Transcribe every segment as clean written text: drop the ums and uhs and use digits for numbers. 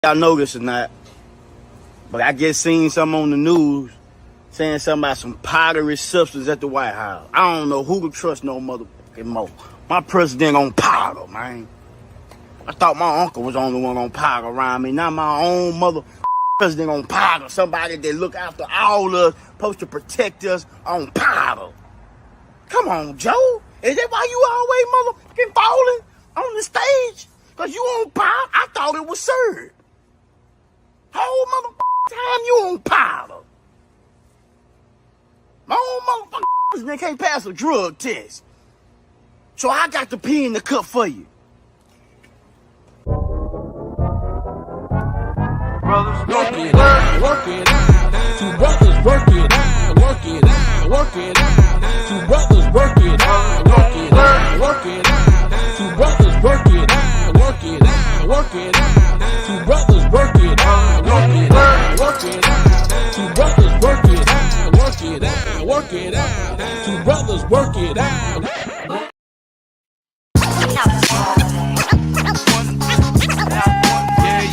Y'all know this or not, but I just seen something on the news saying something about some powdery substance at the White House. I don't know who to trust no motherfucking more. My president on powder, man. I thought my uncle was the only one on powder around me. Not my own mother president on powder. Somebody that look after all of us, supposed to protect us on powder. Come on, Joe. Is that why you always motherfucking falling on the stage? Because you on powder? I thought it was served. Whole motherfucking time you on powder. My own motherfucking president can't pass a drug test. So I got the pee in the cup for you. Brothers work it out, work it out. Two brothers work it out, work it out, work it out. Two brothers work it out, work it out, work it out. Two brothers work it out, work it out, work it out. Two brothers work it out, work it out, work it out. Two brothers work it out, work it out, work it out. Two brothers work it out.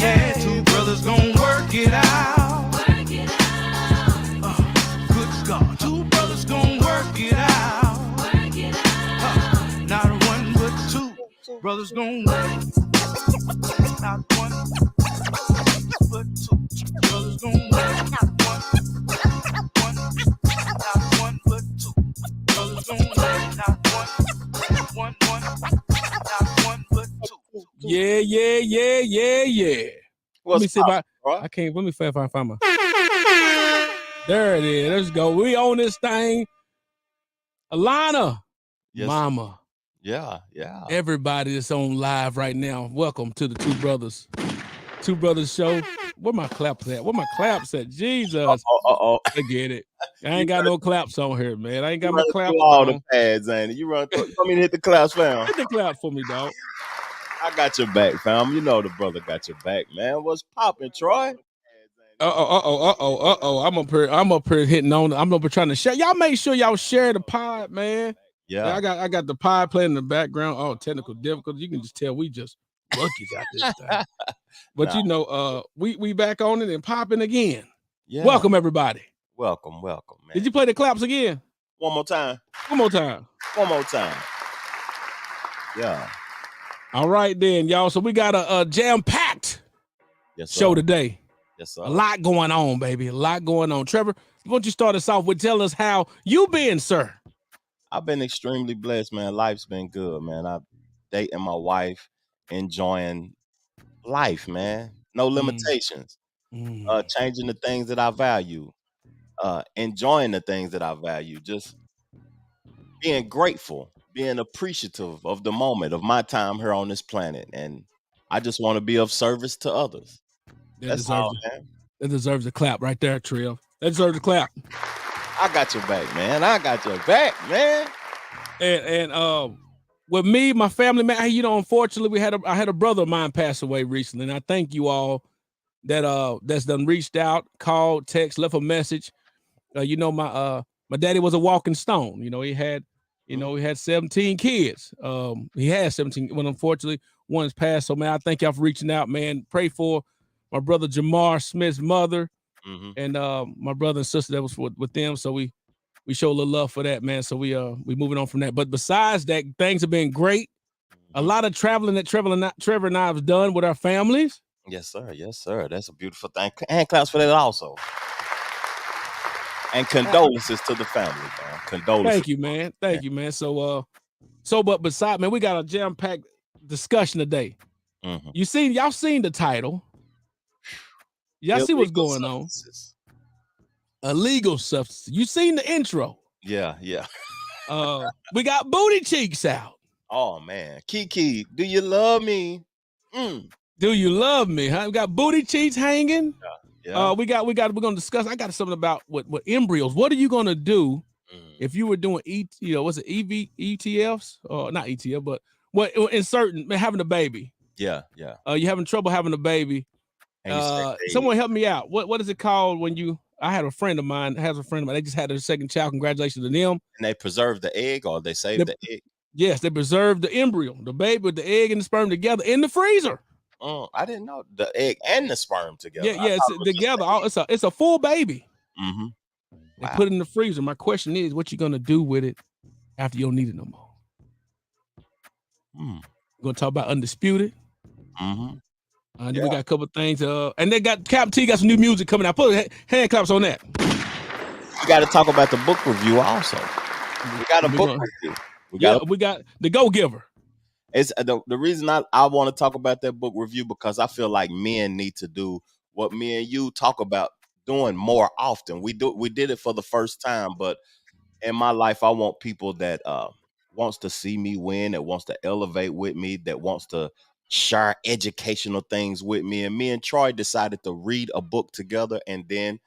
Yeah, two brothers gon' work it out. Work it out. Good God, two brothers gon' work it out. Work it out. Not one but two brothers gon' work. Not one but two brothers gon' work. Not one but two brothers gon' work. Not one but two. Yeah. Let me see if I can't. Let me see if I find my. There it is. Let's go. We on this thing. Alana, Yes. Mama, Yeah. everybody that's on live right now. Welcome to the Two Brothers show. Where my claps at? Where my claps at? Jesus. Forget it. I ain't got no claps on here, man. I ain't got my claps all on. the pads, ain't it? You run through. You want me to hit the claps, fam? Hit the clap for me, dog. I got your back, fam. You know the brother got your back, man. What's popping, Troy? I'm up here hitting on. I'm up here trying to share. Y'all make sure y'all share the pod, man. Yeah. I got the pod playing in the background. Oh, technical difficulties. You can just tell we just rookies out this thing. But you know, we back on it and popping again. Yeah. Welcome everybody. Welcome, man. Did you play the claps again? One more time. One more time. Yeah. All right then, y'all. So we got a jam-packed show today. Yes, sir. A lot going on, baby. A lot going on. Trevor, why don't you start us off with tell us how you been, sir? I've been extremely blessed, man. Life's been good, man. I'm dating my wife, enjoying life, man. No limitations. Changing the things that I value. Enjoying the things that I value. Just being grateful, being appreciative of the moment of my time here on this planet. And I just want to be of service to others. That's all, man. That deserves a clap right there, Trill. That deserves a clap. I got your back, man. And with me, my family, man, you know, unfortunately, I had a brother of mine pass away recently, and I thank you all that's done reached out, called, text, left a message. You know, my daddy was a walking stone. You know, he had 17 kids. He had 17. When unfortunately one has passed. So man, I thank y'all for reaching out, man. Pray for my brother Jamar Smith's mother and my brother and sister that was with them. So we show a little love for that, man. So we moving on from that. But besides that, things have been great. A lot of traveling that Trevor and I have done with our families. Yes, sir. That's a beautiful thing. And claps for that also. And condolences to the family, man. Condolences. Thank you, man. But besides, man, we got a jam-packed discussion today. Y'all seen the title. Y'all see what's going on. Illegal substance. You seen the intro. Yeah. We got booty cheeks out. Oh man. Kiki, do you love me? Do you love me? Huh? We got booty cheeks hanging. Yeah. We're gonna discuss. I got something about what embryos. What are you gonna do if you were doing ETFs or not ETF, but what having a baby? Yeah. You having trouble having a baby. Someone help me out. What is it called when you? I had a friend of mine. They just had their second child. Congratulations to them. And they preserved the egg, or they saved the egg. Yes, they preserved the embryo, the baby with the egg and the sperm together in the freezer. I didn't know the egg and the sperm together. Yeah, it's together. It's a full baby. Mm-hmm. They put it in the freezer. My question is, what you gonna do with it after you don't need it no more? We're gonna talk about Undisputed. Mm-hmm. Then we got a couple things. And they got Cap T got some new music coming out. Put hand claps on that. We got to talk about the book review also. We got a book review. We got the Go Giver. It's the reason I want to talk about that book review because I feel like men need to do what me and you talk about doing more often. We did it for the first time, but in my life, I want people that wants to see me win, that wants to elevate with me, that wants to share educational things with me. And me and Troy decided to read a book together, and then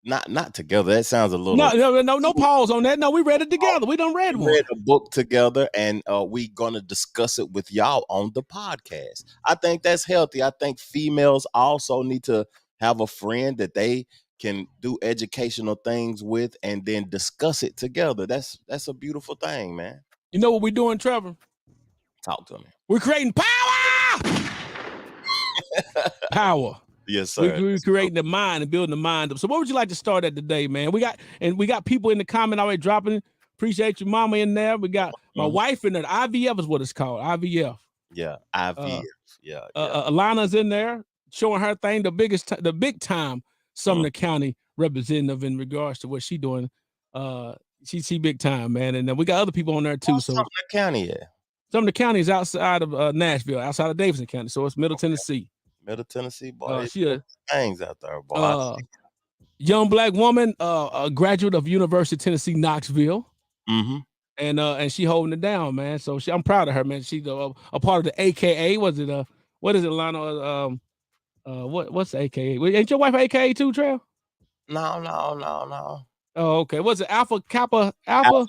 not together. That sounds a little no pause on that. No, we read it together. We done read one. Read a book together, and we gonna discuss it with y'all on the podcast. I think that's healthy. I think females also need to have a friend that they can do educational things with and then discuss it together. That's a beautiful thing, man. You know what we're doing, Trevor? Talk to me. We're creating power. Power. Yes, sir. We're creating the mind and building the mind up. So what would you like to start at today, man? We got people in the comment already dropping. Appreciate your mama in there. We got my wife in there. IVF is what it's called. IVF. Yeah, IVF. Alana's in there showing her thing. The big time Sumner County representative in regards to what she doing. She big time, man. And we got other people on there too. So Sumner County, Sumner County is outside of Nashville, outside of Davidson County. So it's Middle Tennessee. Middle Tennessee, boy. She things out there, boy. Young black woman, a graduate of University of Tennessee, Knoxville. Mm-hmm. And she holding it down, man. So I'm proud of her, man. She's a part of the AKA. What is it, Lana? What's the AKA? Ain't your wife AKA too, Trail? No. Oh, okay. What's it? Alpha Kappa Alpha?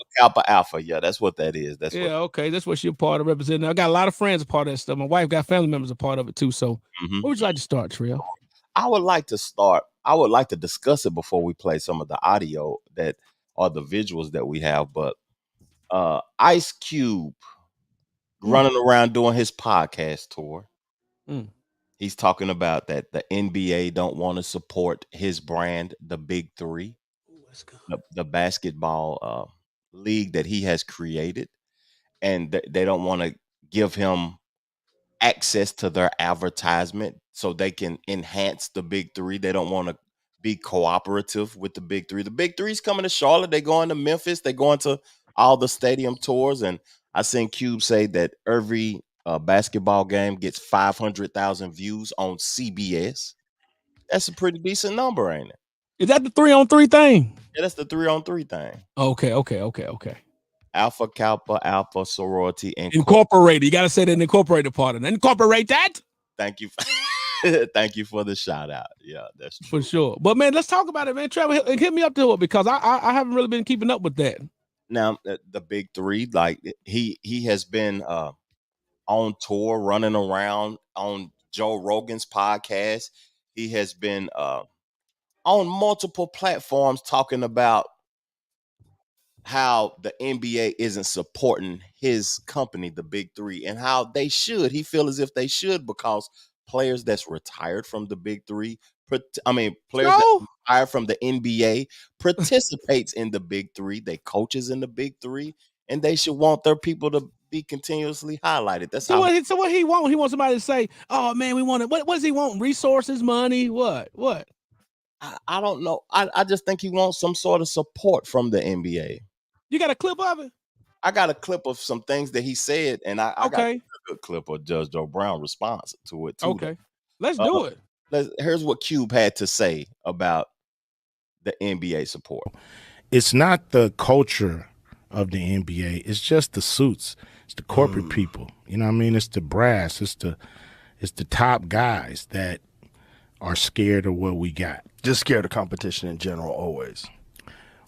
Alpha. Yeah, that's what that is. Okay. That's what she's a part of representing. I got a lot of friends a part of that stuff. My wife got family members a part of it too. So what would you like to start, Trail? I would like to discuss it before we play some of the audio that are the visuals that we have. But Ice Cube running around doing his podcast tour. He's talking about that the NBA don't want to support his brand, the Big Three, the basketball league that he has created, and they don't want to give him access to their advertisement so they can enhance the Big Three. They don't want to be cooperative with the Big Three. The Big Three's coming to Charlotte. They're going to Memphis. They're going to all the stadium tours. And I seen Cube say that every basketball game gets 500,000 views on CBS. That's a pretty decent number, ain't it? Is that the 3-on-3 thing? Yeah, that's the 3-on-3 thing. Okay. Alpha Kappa Alpha Sorority Incorporated. You got to say the incorporated part of it. Incorporate that. Thank you. Thank you for the shout out. Yeah, that's true. For sure. But man, let's talk about it, man. Trevor, hit me up to it because I haven't really been keeping up with that. Now, the Big Three, like he has been on tour, running around on Joe Rogan's podcast. He has been on multiple platforms talking about how the NBA isn't supporting his company, the Big Three, and how they should. He feels as if they should because players that's retired from the Big Three, players that retired from the NBA participates in the Big Three. They coaches in the Big Three, and they should want their people to be continuously highlighted. That's so what he want? He wants somebody to say, "Oh man, we want it." What does he want? Resources, money, what? I don't know. I just think he wants some sort of support from the NBA. You got a clip of it? I got a clip of some things that he said, and I got a good clip of Judge Joe Brown's response to it too. Okay, let's do it. Here's what Cube had to say about the NBA support. It's not the culture of the NBA. It's just the suits. It's the corporate people. You know what I mean? It's the brass. It's the top guys that are scared of what we got. Just scared of competition in general, always.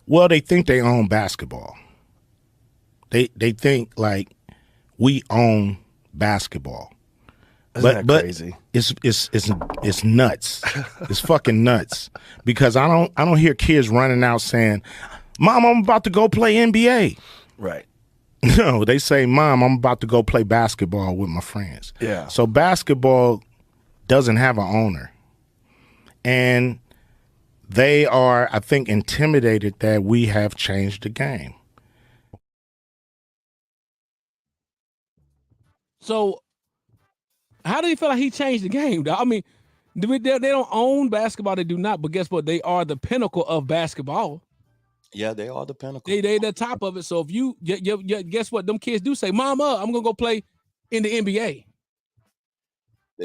Well, they think they own basketball. They think like we own basketball. Isn't that crazy? It's nuts. It's fucking nuts. Because I don't hear kids running out saying, "Mom, I'm about to go play NBA." Right. No, they say, "Mom, I'm about to go play basketball with my friends." Yeah. So basketball doesn't have an owner. And they are, I think, intimidated that we have changed the game. So how do you feel like he changed the game, dog? I mean, they don't own basketball. They do not. But guess what? They are the pinnacle of basketball. Yeah, they are the pinnacle. They the top of it. So if you guess what? Them kids do say, "Mama, I'm gonna go play in the NBA."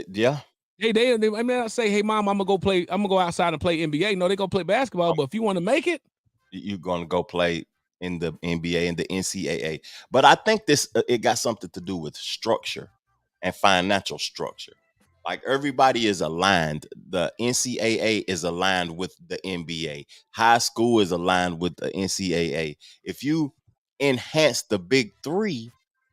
Yeah. They I mean, not say, "Hey, mom, I'm gonna go play. I'm gonna go outside and play NBA." No, they gonna play basketball. But if you want to make it, you're gonna go play in the NBA and the NCAA. But I think this it got something to do with structure and financial structure. Like everybody is aligned. The NCAA is aligned with the NBA. High school is aligned with the NCAA. If you enhance the big three,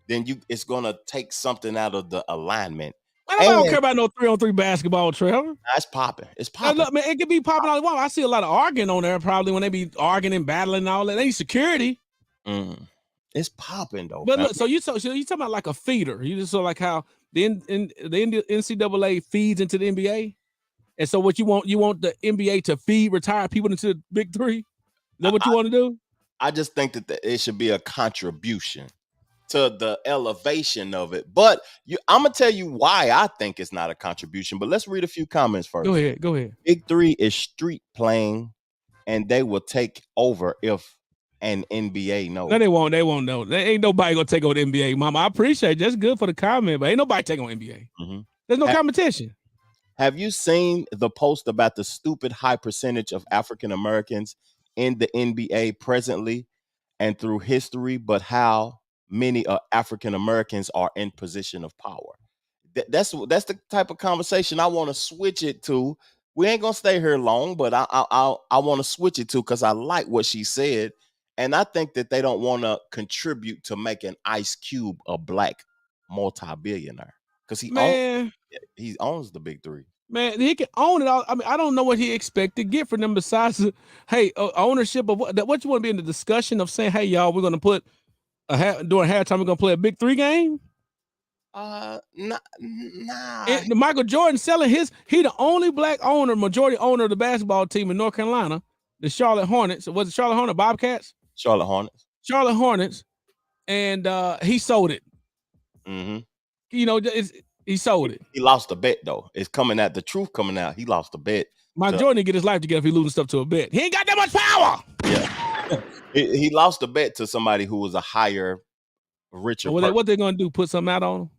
then it's gonna take something out of the alignment. I don't care about no 3-on-3 basketball, Trevor. That's popping. It's popping. Look, man, it could be popping all the while. I see a lot of arguing on there probably when they be arguing and battling and all that. They need security. It's popping though. But look, so you talking about like a feeder. You just saw like how the NCAA feeds into the NBA. And so what you want the NBA to feed retired people into the big three? Is that what you want to do? I just think that it should be a contribution to the elevation of it. But I'm gonna tell you why I think it's not a contribution. But let's read a few comments first. Go ahead. Big three is street playing, and they will take over if an NBA knows. No, they won't. They won't know. There ain't nobody gonna take over the NBA, Mama. I appreciate it. That's good for the comment, but ain't nobody taking on NBA. There's no competition. Have you seen the post about the stupid high percentage of African Americans in the NBA presently and through history, but how many African Americans are in position of power? That's the type of conversation I want to switch it to. We ain't gonna stay here long, but I want to switch it to because I like what she said, and I think that they don't want to contribute to making Ice Cube a black multi-billionaire because he owns the big three. Man, he can own it all. I mean, I don't know what he expect to get from them besides, hey, ownership of what you want to be in the discussion of saying, hey, y'all, we're gonna put during halftime we're gonna play a big three game. Nah. Michael Jordan selling he the only black majority owner of the basketball team in North Carolina, the Charlotte Hornets. Was it Charlotte Hornets, Bobcats? Charlotte Hornets. And he sold it. You know, he sold it. He lost a bet though. It's coming out. The truth coming out. He lost a bet. Michael Jordan didn't get his life together if he losing stuff to a bet. He ain't got that much power. Yeah. he lost a bet to somebody who was a higher, richer. What they gonna do? Put something out on him?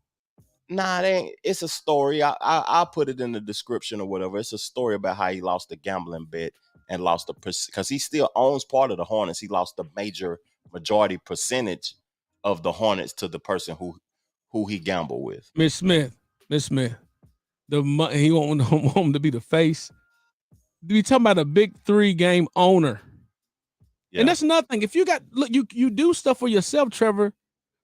Nah, it's a story. I'll put it in the description or whatever. It's a story about how he lost the gambling bet and lost because he still owns part of the Hornets. He lost the majority percentage of the Hornets to the person who he gambled with. Miss Smith. He want him to be the face. We talking about a big three game owner. Yeah. And that's another thing. If you you do stuff for yourself, Trevor,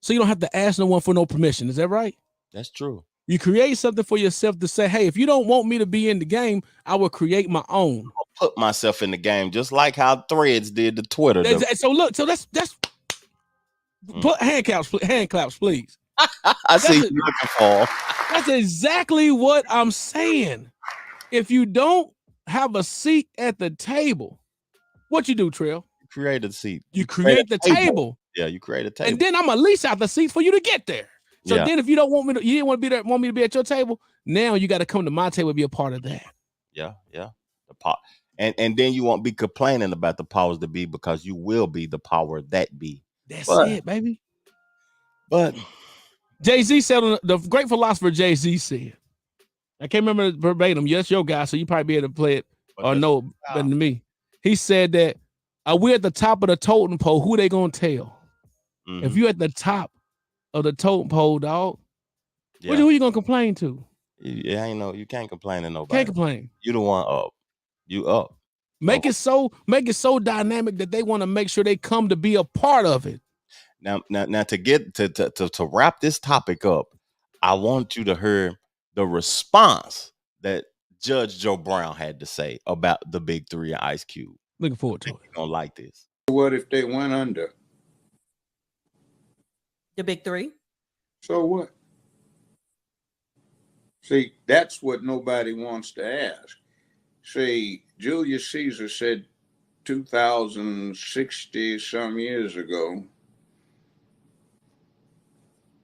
so you don't have to ask no one for no permission. Is that right? That's true. You create something for yourself to say, hey, if you don't want me to be in the game, I will create my own. I'll put myself in the game, just like how Threads did to Twitter. So that's put hand claps, please. I see you looking for. That's exactly what I'm saying. If you don't have a seat at the table, what you do, Trill? You create a seat. You create the table. Yeah, you create a table. And then I'm gonna lease out the seats for you to get there. So then if you don't want me you didn't want to be there, want me to be at your table, now you got to come to my table and be a part of that. Yeah. The pot. And then you won't be complaining about the powers that be because you will be the power that be. That's it, baby. But Jay-Z said, the great philosopher Jay-Z said, I can't remember verbatim. Yes, your guy, so you probably be able to play it or know better than me. He said that we're at the top of the totem pole. Who they gonna tell? If you're at the top of the totem pole, dog, who you gonna complain to? Yeah, you can't complain to nobody. Can't complain. You the one up. You up. Make it so dynamic that they want to make sure they come to be a part of it. Now to get to wrap this topic up, I want you to hear the response that Judge Joe Brown had to say about the big three and Ice Cube. Looking forward to it. You're gonna like this. What if they went under? The big three? So what? See, that's what nobody wants to ask. See, Julius Caesar said 2060 some years ago,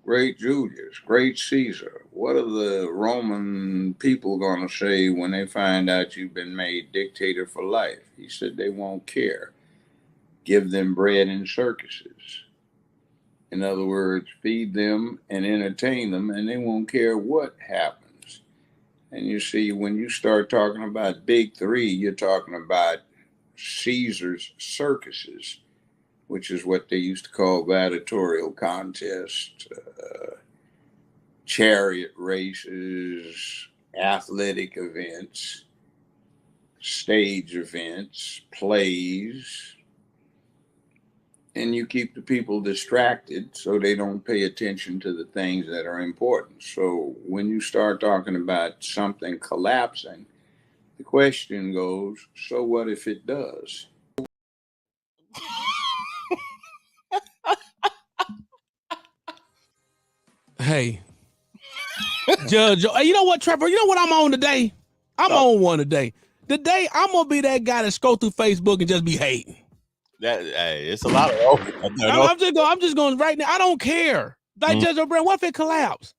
great Julius, great Caesar, what are the Roman people going to say when they find out you've been made dictator for life? He said they won't care. Give them bread and circuses. In other words, feed them and entertain them, and they won't care what happens. And you see, when you start talking about big three, you're talking about Caesar's circuses, which is what they used to call gladiatorial contests, chariot races, athletic events, stage events, plays, and you keep the people distracted so they don't pay attention to the things that are important. So when you start talking about something collapsing, the question goes, so what if it does? Hey, Judge, you know what, Trevor? You know what I'm on today? I'm on one today. Today, I'm going to be that guy that scroll through Facebook and just be hating. Hey, it's a lot of I'm just going right now. I don't care. Like Judge O'Brien, what if it collapse?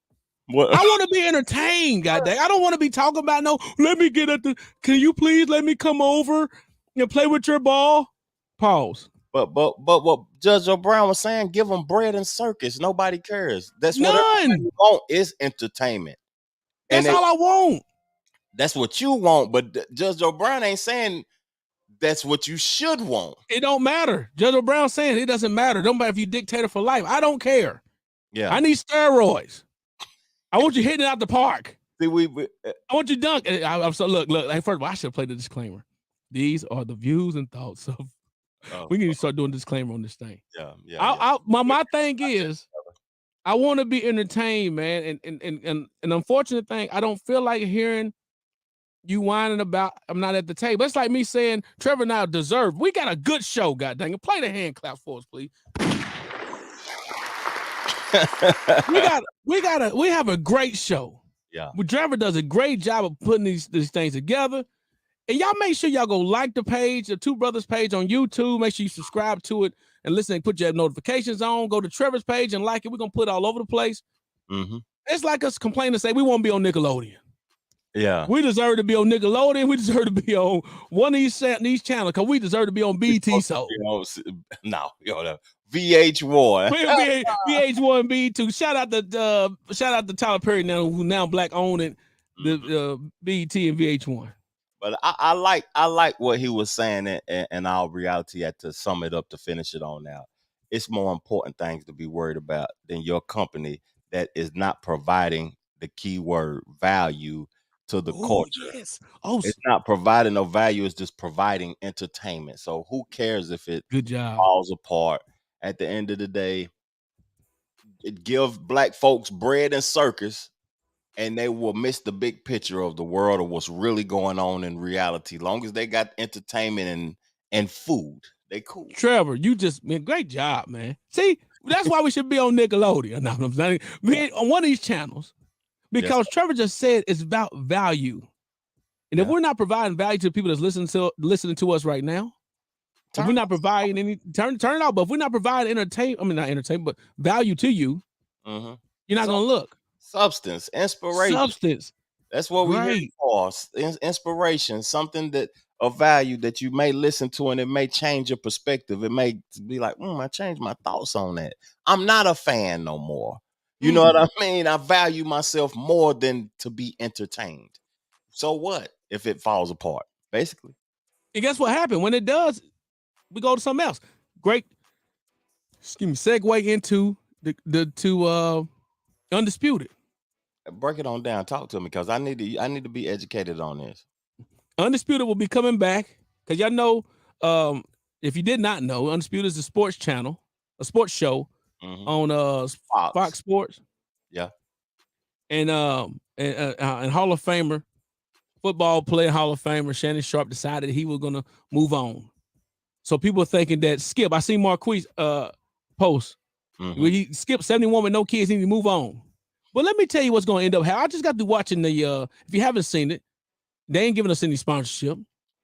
What? I want to be entertained, goddamn. I don't want to be talking about let me get at can you please let me come over and play with your ball? Pause. But what Judge O'Brien was saying, give them bread and circus. Nobody cares. That's what everybody want is entertainment. That's all I want. That's what you want. But Judge O'Brien ain't saying that's what you should want. It don't matter. Judge O'Brien saying it doesn't matter. Don't matter if you dictator for life. I don't care. Yeah. I need steroids. I want you hitting it out the park. See, I want you dunk. I'm so look. Like, first of all, I should have played the disclaimer. These are the views and thoughts of. We need to start doing disclaimer on this thing. Yeah. My thing is, I want to be entertained, man. And an unfortunate thing, I don't feel like hearing you whining about I'm not at the table. It's like me saying Trevor now deserve. We got a good show, god dang it. Play the hand clap for us, please. we have a great show. Yeah. Trevor does a great job of putting these things together. And y'all make sure y'all go like the page, the Two Brothers page on YouTube. Make sure you subscribe to it and listen and put your notifications on. Go to Trevor's page and like it. We're going to put it all over the place. Mm-hmm. It's like us complaining to say we won't be on Nickelodeon. Yeah. We deserve to be on Nickelodeon. We deserve to be on one of these channels because we deserve to be on BT. So no, VH1. VH1, BT. Shout out to Tyler Perry now, who now black owned the BT and VH1. But I like what he was saying and our reality to sum it up to finish it on now. It's more important things to be worried about than your company that is not providing the keyword value to the culture. Yes. It's not providing no value, it's just providing entertainment. So who cares if it falls apart? At the end of the day, it gives black folks bread and circus. And they will miss the big picture of the world of what's really going on in reality. Long as they got entertainment and food, they cool. Trevor, you just great job, man. See, that's why we should be on Nickelodeon. No, I'm saying on one of these channels because Trevor just said it's about value. And if we're not providing value to the people that's listening to us right now, if we're not providing any turn it off. But if we're not providing not entertainment, but value to you, you're not gonna look. Substance, inspiration. That's what we're here for. Inspiration, something that of value that you may listen to and it may change your perspective. It may be like, I changed my thoughts on that. I'm not a fan no more. You know what I mean? I value myself more than to be entertained. So what if it falls apart? Basically. And guess what happened? When it does, we go to something else. Great. Segue into the Undisputed. Break it on down. Talk to me because I need to be educated on this. Undisputed will be coming back because y'all know. If you did not know, Undisputed is a sports channel, a sports show on Fox Sports. Yeah, and Hall of Famer, football player Hall of Famer Shannon Sharp decided he was gonna move on. So people are thinking that Skip. I see Marquise post. He skipped 71 with no kids. He need to move on. But let me tell you what's going to end up happening. I just got to watching the. If you haven't seen it, they ain't giving us any sponsorship.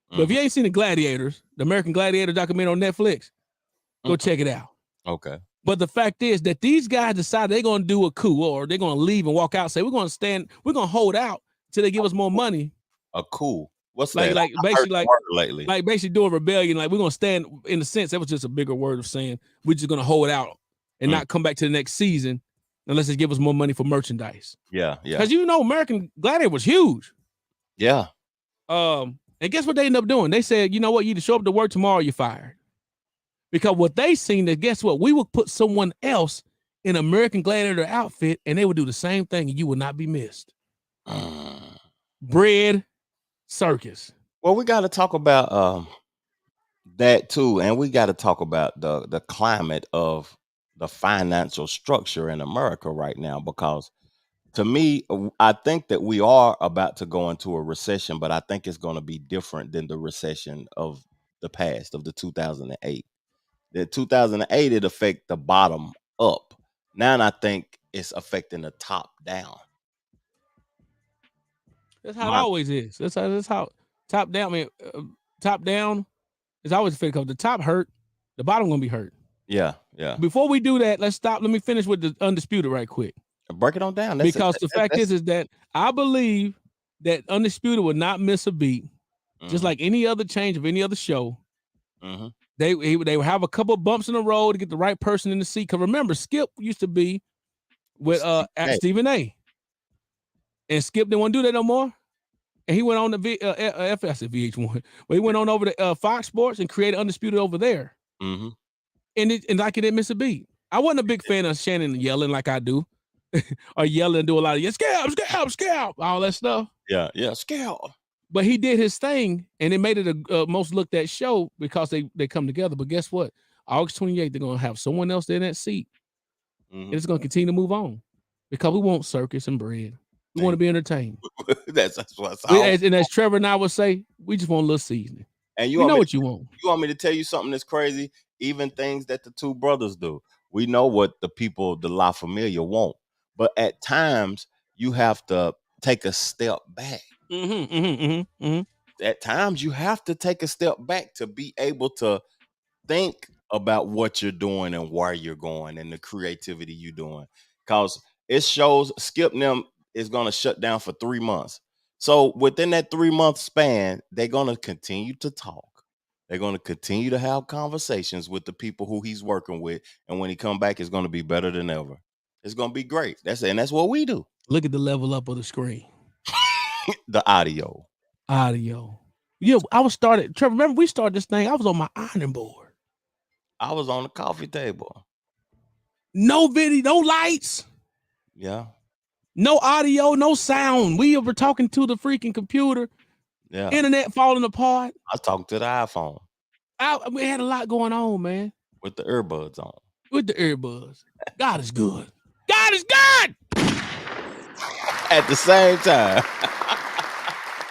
But if you ain't seen the Gladiators, the American Gladiator documentary on Netflix, go check it out. Okay. But the fact is that these guys decide they're going to do a coup, or they're going to leave and walk out. Say we're going to hold out till they give us more money. A coup. What's like that? like I've basically heard the word lately. like basically doing rebellion. Like we're going to stand. In a sense, that was just a bigger word of saying we're just going to hold out and not come back to the next season unless they give us more money for merchandise. Yeah. Because American Gladiator was huge. Yeah. And guess what they ended up doing? They said, you know what, you either show up to work tomorrow or you're fired. Because what they seen that, guess what? We would put someone else in American Gladiator outfit and they would do the same thing and you would not be missed. Bread circus. Well, we got to talk about that too. And we got to talk about the climate of the financial structure in America right now, because to me, I think that we are about to go into a recession, but I think it's going to be different than the recession of the past, of the 2008. The 2008, it affected the bottom up. Now I think it's affecting the top down. That's how it always is. That's how top down. I mean, top down is always affected because the top hurt, the bottom gonna be hurt. Yeah. Before we do that, let's stop. Let me finish with the Undisputed right quick. Break it on down. Because the fact is that I believe that Undisputed would not miss a beat, just like any other change of any other show. They would have a couple of bumps in the road to get the right person in the seat. Because remember, Skip used to be with Stephen A. And Skip didn't want to do that no more. And he went on to VH1. But he went on over to Fox Sports and created Undisputed over there. And like it didn't miss a beat. I wasn't a big fan of Shannon yelling like I do. Or yelling and do a lot of scalp, all that stuff. Yeah, scalp. But he did his thing, and it made it a most looked at show because they come together. But guess what? August 28th, they're gonna have someone else in that seat, and it's gonna continue to move on because we want circus and bread. We want to be entertained. that's what's and as Trevor and I would say, we just want a little seasoning. And you know what you want. You want me to tell you something that's crazy? Even things that the two brothers do. We know what the people, the La Familia, want. But at times, you have to take a step back. At times, you have to take a step back to be able to think about what you're doing and where you're going and the creativity you're doing. Because it shows Skip and them is going to shut down for 3 months. So within that 3-month span, they're going to continue to talk. They're going to continue to have conversations with the people who he's working with. And when he come back, it's going to be better than ever. It's going to be great. That's what we do. Look at the level up of the screen. The audio. Yeah, Trevor, remember we started this thing. I was on my ironing board. I was on the coffee table. No video, no lights. Yeah. No audio, no sound. We were talking to the freaking computer. Yeah. Internet falling apart. I was talking to the iPhone. We had a lot going on, man. With the earbuds on. God is good. God is good! At the same time.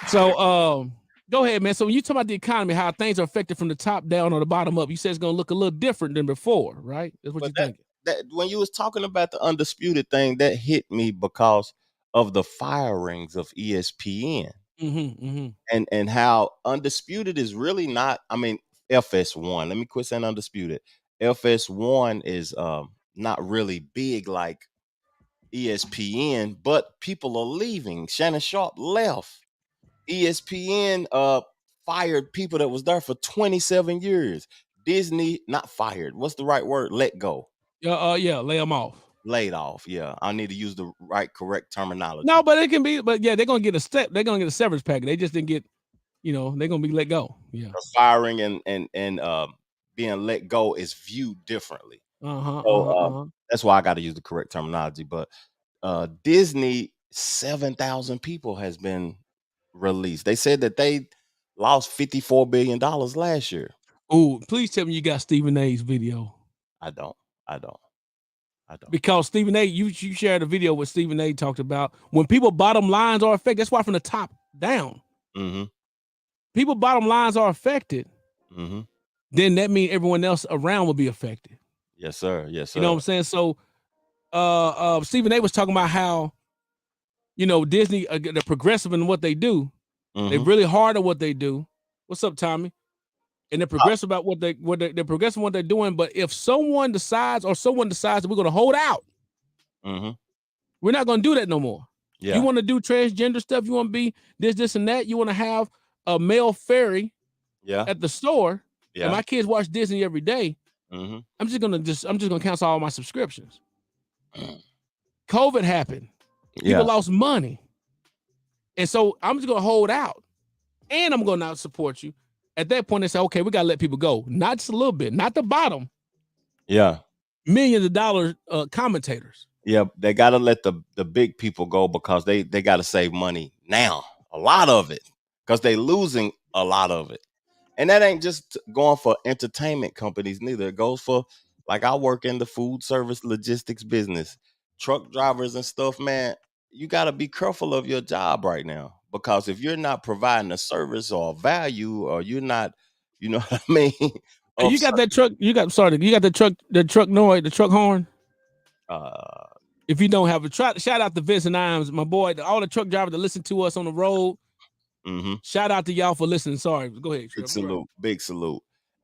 So, go ahead, man. So when you talk about the economy, how things are affected from the top down or the bottom up, you said it's going to look a little different than before, right? That's what you're thinking. When you was talking about the Undisputed thing, that hit me because of the firings of ESPN. And how Undisputed is really not, I mean, FS1. Let me quit saying Undisputed. FS1 is not really big like ESPN, but people are leaving. Shannon Sharp left. ESPN fired people that was there for 27 years. Disney, not fired. What's the right word? Let go. Yeah, lay them off. Laid off. Yeah, I need to use the correct terminology. No, but it can be. But yeah, they're gonna get a step. They're gonna get a severance package. They just didn't get. They're gonna be let go. Yeah, firing and being let go is viewed differently. That's why I got to use the correct terminology. But Disney, 7,000 people has been released. They said that they lost $54 billion last year. Oh, please tell me you got Stephen A's video. I don't. Because Stephen A, you shared a video where Stephen A talked about when people bottom lines are affected. That's why from the top down. People bottom lines are affected. Then that means everyone else around will be affected. Yes, sir. You know what I'm saying? So Stephen A was talking about how, Disney, they're progressive in what they do. They're really hard at what they do. What's up, Tommy? And they're progressive about they're progressive in what they're doing. But if someone decides that we're going to hold out, we're not going to do that no more. Yeah. You want to do transgender stuff? You want to be this, and that? You want to have a male fairy at the store? Yeah. And my kids watch Disney every day. I'm just gonna cancel all my subscriptions. COVID happened. People lost money. And so I'm just gonna hold out. And I'm gonna not support you. At that point, they say, okay, we gotta let people go. Not just a little bit, not the bottom. Yeah. Millions of dollars commentators. Yeah, they gotta let the big people go because they gotta save money now. A lot of it. Because they losing a lot of it. And that ain't just going for entertainment companies neither. It goes for, like, I work in the food service logistics business. Truck drivers and stuff, man, you got to be careful of your job right now. Because if you're not providing a service or value, or you're not, you know what I mean? And you got that truck, you got the truck noise, the truck horn? If you don't have a truck, shout out to Vincent Imes, my boy, all the truck drivers that listen to us on the road. Shout out to y'all for listening. Sorry, go ahead. Big salute.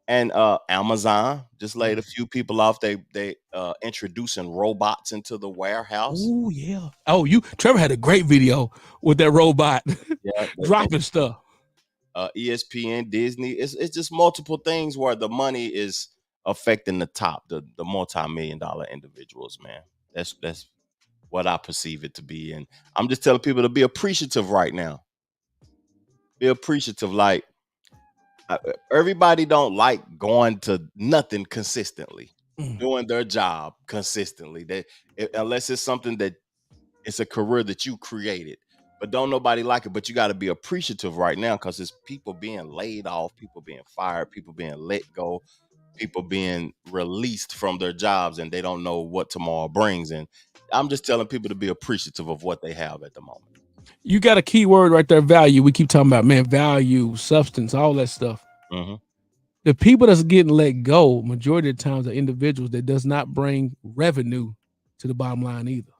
And Amazon just laid a few people off. They introducing robots into the warehouse. Oh yeah. Oh, Trevor had a great video with that robot dropping stuff. ESPN, Disney. It's just multiple things where the money is affecting the top, the multi-million-dollar individuals, man. That's what I perceive it to be. And I'm just telling people to be appreciative right now. Be appreciative. Like, everybody don't like going to nothing consistently, doing their job consistently. Unless it's something that it's a career that you created, but don't nobody like it. But you got to be appreciative right now because it's people being laid off, people being fired, people being let go, people being released from their jobs, and they don't know what tomorrow brings. And I'm just telling people to be appreciative of what they have at the moment. You got a key word right there, value. We keep talking about, man, value, substance, all that stuff. The people that's getting let go, majority of the times, are individuals that does not bring revenue to the bottom line either.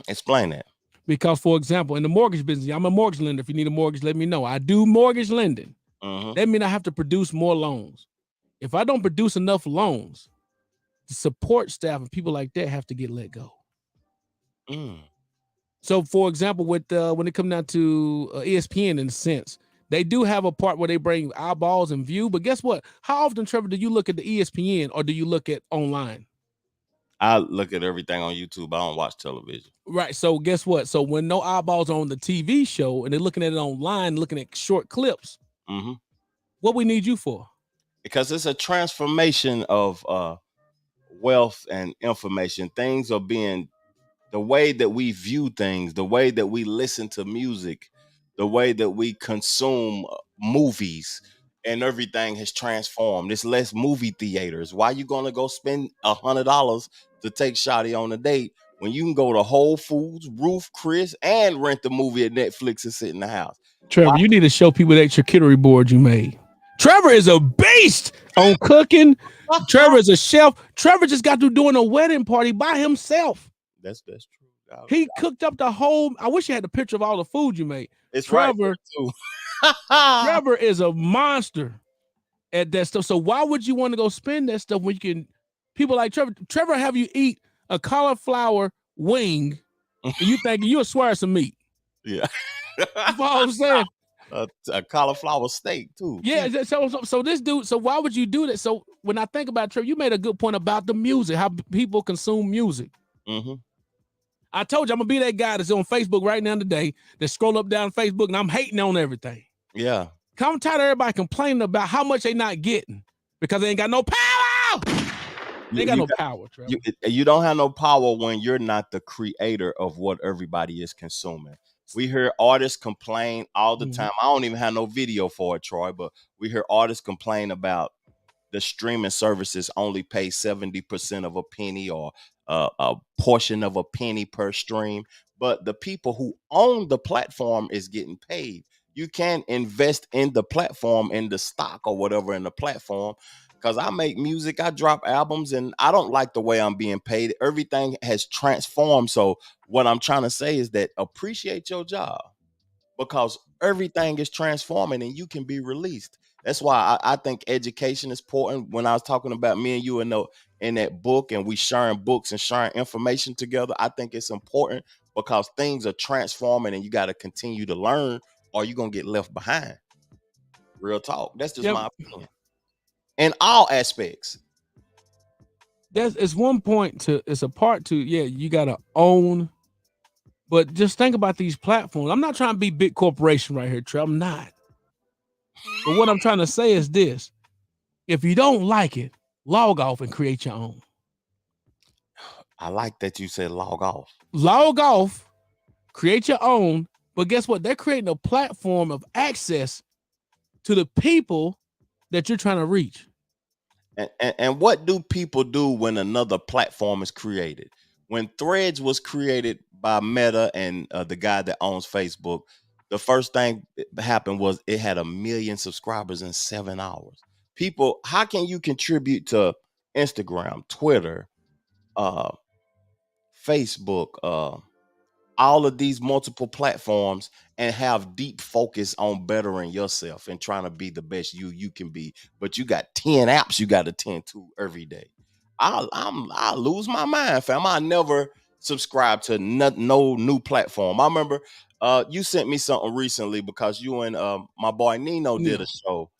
Explain that. Because, for example, in the mortgage business, I'm a mortgage lender. If you need a mortgage, let me know. I do mortgage lending. That means I have to produce more loans. If I don't produce enough loans, the support staff and people like that have to get let go. So, for example, with when it comes down to ESPN, in a sense, they do have a part where they bring eyeballs and view. But guess what? How often, Trevor, do you look at the ESPN or do you look at online? I look at everything on YouTube. I don't watch television. Right. So guess what? So when no eyeballs are on the TV show and they're looking at it online, looking at short clips, what we need you for? Because it's a transformation of wealth and information. Things are being, the way that we view things, the way that we listen to music, the way that we consume movies, and everything has transformed. It's less movie theaters. Why you gonna go spend $100 to take Shotty on a date when you can go to Whole Foods, Ruth Chris, and rent the movie at Netflix and sit in the house? Trevor, you need to show people that charcuterie board you made. Trevor is a beast on cooking. Trevor is a chef. Trevor just got through doing a wedding party by himself. That's true. He cooked up the whole. I wish you had the picture of all the food you made. It's Trevor, right too. Trevor is a monster at that stuff. So why would you want to go spend that stuff when you can? People like Trevor have you eat a cauliflower wing, and you think you'll swear some meat. Yeah, that's what I'm saying. A cauliflower steak too. Yeah. So this dude. So why would you do that? So when I think about Trevor, you made a good point about the music, how people consume music. I told you I'm gonna be that guy that's on Facebook right now today that scroll up down Facebook and I'm hating on everything. Yeah. I'm tired of everybody complaining about how much they not getting because they ain't got no power. They ain't got no power, Trevor. You don't have no power when you're not the creator of what everybody is consuming. We hear artists complain all the time. I don't even have no video for it, Troy, but we hear artists complain about the streaming services only pay 70% of a penny or a portion of a penny per stream. But the people who own the platform is getting paid. You can't invest in the platform, in the stock or whatever in the platform, because I make music, I drop albums, and I don't like the way I'm being paid. Everything has transformed. So what I'm trying to say is that appreciate your job, because everything is transforming and you can be released. That's why I think education is important. When I was talking about me and you in that book, and we sharing books and sharing information together, I think it's important because things are transforming and you got to continue to learn or you're going to get left behind. Real talk. That's just my opinion. In all aspects. It's one point to, it's a part to, yeah, you got to own. But just think about these platforms. I'm not trying to be big corporation right here, Trey. I'm not. But what I'm trying to say is this. If you don't like it, log off and create your own. I like that you said log off. Log off, create your own. But guess what? They're creating a platform of access to the people that you're trying to reach. And what do people do when another platform is created? When Threads was created by Meta and the guy that owns Facebook, the first thing that happened was it had 1 million subscribers in 7 hours. People, how can you contribute to Instagram, Twitter, Facebook, all of these multiple platforms and have deep focus on bettering yourself and trying to be the best you can be? But you got 10 apps you got to tend to every day. I'll lose my mind, fam. I never subscribe to no new platform. I remember you sent me something recently because you and my boy Nino did a show.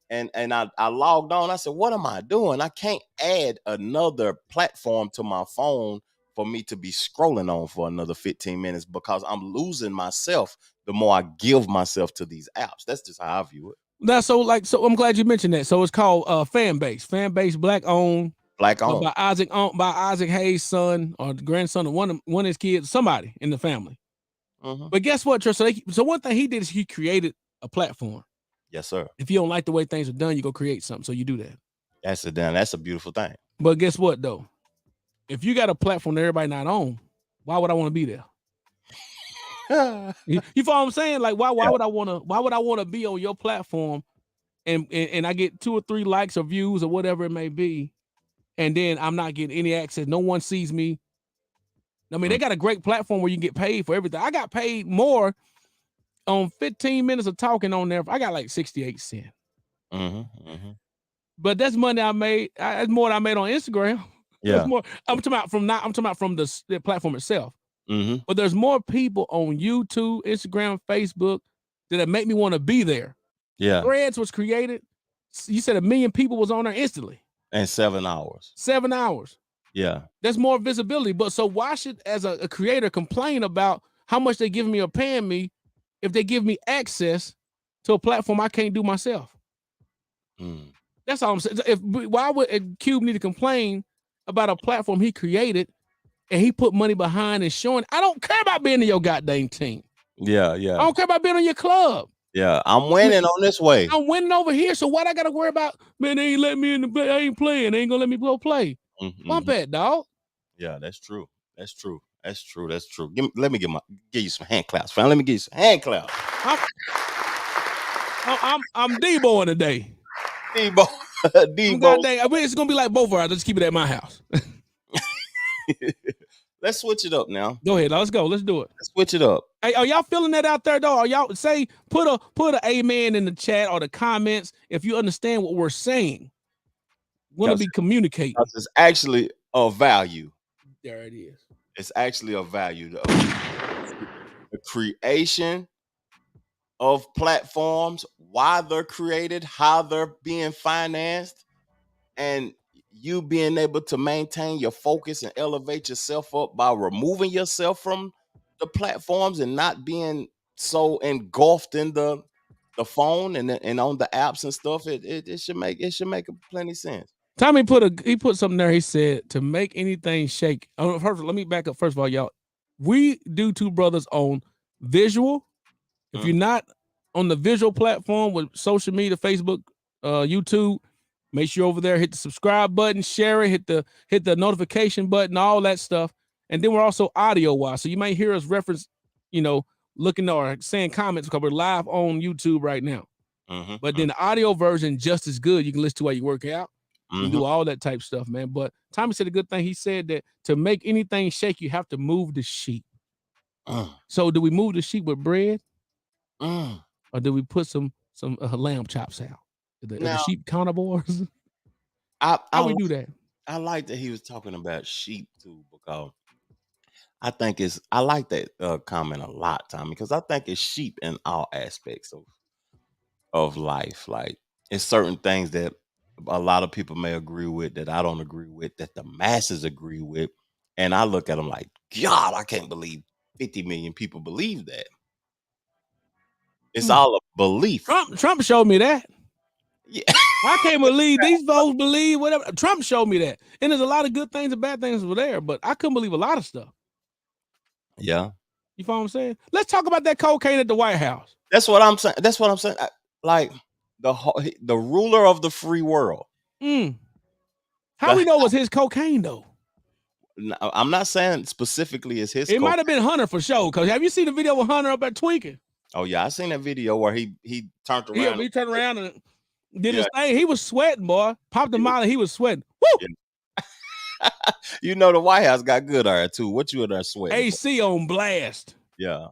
And I logged on. I said, what am I doing? I can't add another platform to my phone for me to be scrolling on for another 15 minutes because I'm losing myself the more I give myself to these apps. That's just how I view it. That's so I'm glad you mentioned that. So it's called Fanbase, black owned. Black owned. By Isaac Hayes' son or the grandson of one of his kids, somebody in the family. Mm-hmm. But guess what, Trey? So one thing he did is he created a platform. Yes, sir. If you don't like the way things are done, you go create something. So you do that. That's a beautiful thing. But guess what, though? If you got a platform that everybody not on, why would I want to be there? you follow what I'm saying? Like, why would I want to be on your platform and I get 2 or 3 likes or views or whatever it may be, and then I'm not getting any access. No one sees me. I mean, they got a great platform where you can get paid for everything. I got paid more on 15 minutes of talking on there. I got like 68 cents. Mm-hmm, mm-hmm. But that's money I made. That's more than I made on Instagram. Yeah. That's more. I'm talking about from the platform itself. Mm-hmm. But there's more people on YouTube, Instagram, Facebook that make me want to be there. Yeah. Threads was created. You said 1 million people was on there instantly. In 7 hours. 7 hours. Yeah. That's more visibility. But so why should, as a creator, complain about how much they giving me or paying me if they give me access to a platform I can't do myself? Mm. That's all I'm saying. Why would Cube need to complain about a platform he created and he put money behind and showing? I don't care about being in your goddamn team. Yeah. I don't care about being on your club. Yeah, I'm winning on this way. I'm winning over here. So why I gotta worry about, man, they ain't letting me in the play. I ain't playing. They ain't gonna let me go play. Mm-hmm. Bump that, dog. Yeah, that's true. That's true. Let me give you some hand claps, fam. Let me give you some hand claps. I'm D-boying today. D-boy. It's gonna be like both of us. Let's keep it at my house. Let's switch it up now. Go ahead. Let's go. Let's do it. Let's switch it up. Hey, are y'all feeling that out there, though? Are y'all put a amen in the chat or the comments if you understand what we're saying. We're gonna be communicating. It's actually a value. There it is. It's actually a value. The creation of platforms, why they're created, how they're being financed, and you being able to maintain your focus and elevate yourself up by removing yourself from the platforms and not being so engulfed in the phone and on the apps and stuff. It should make plenty sense. Tommy put something there. He said to make anything shake. Let me back up. First of all, y'all, we do Two Brothers on visual. If you're not on the visual platform with social media, Facebook, YouTube, make sure you're over there, hit the subscribe button, share it, hit the notification button, all that stuff. And then we're also audio wise. So you might hear us reference, looking or saying comments because we're live on YouTube right now. Mm-hmm. But then the audio version just as good. You can listen to while you work out. You do all that type stuff, man. But Tommy said a good thing. He said that to make anything shake, you have to move the sheep. So do we move the sheep with bread, or do we put some lamb chops out? Are the sheep carnivores? How we do that? I like that he was talking about sheep too, because I like that comment a lot, Tommy, because I think it's sheep in all aspects of life. Like, it's certain things that a lot of people may agree with that I don't agree with, that the masses agree with, and I look at them like, God, I can't believe 50 million people believe that. It's all a belief. Trump showed me that. Yeah. I can't believe these folks believe whatever. Trump showed me that. And there's a lot of good things and bad things were there, but I couldn't believe a lot of stuff. Yeah. You follow what I'm saying? Let's talk about that cocaine at the White House. That's what I'm saying. Like, the ruler of the free world. How we know it was his cocaine, though? I'm not saying specifically it's his. It might have been Hunter for sure. Because have you seen the video with Hunter up at tweaking? Oh yeah, I seen that video where he turned around. Yeah, he turned around and did his thing. He was sweating, boy. Popped the molly. He was sweating. Woo! Yeah. You know the White House got good air too. What you in there sweating? AC on blast. Yeah.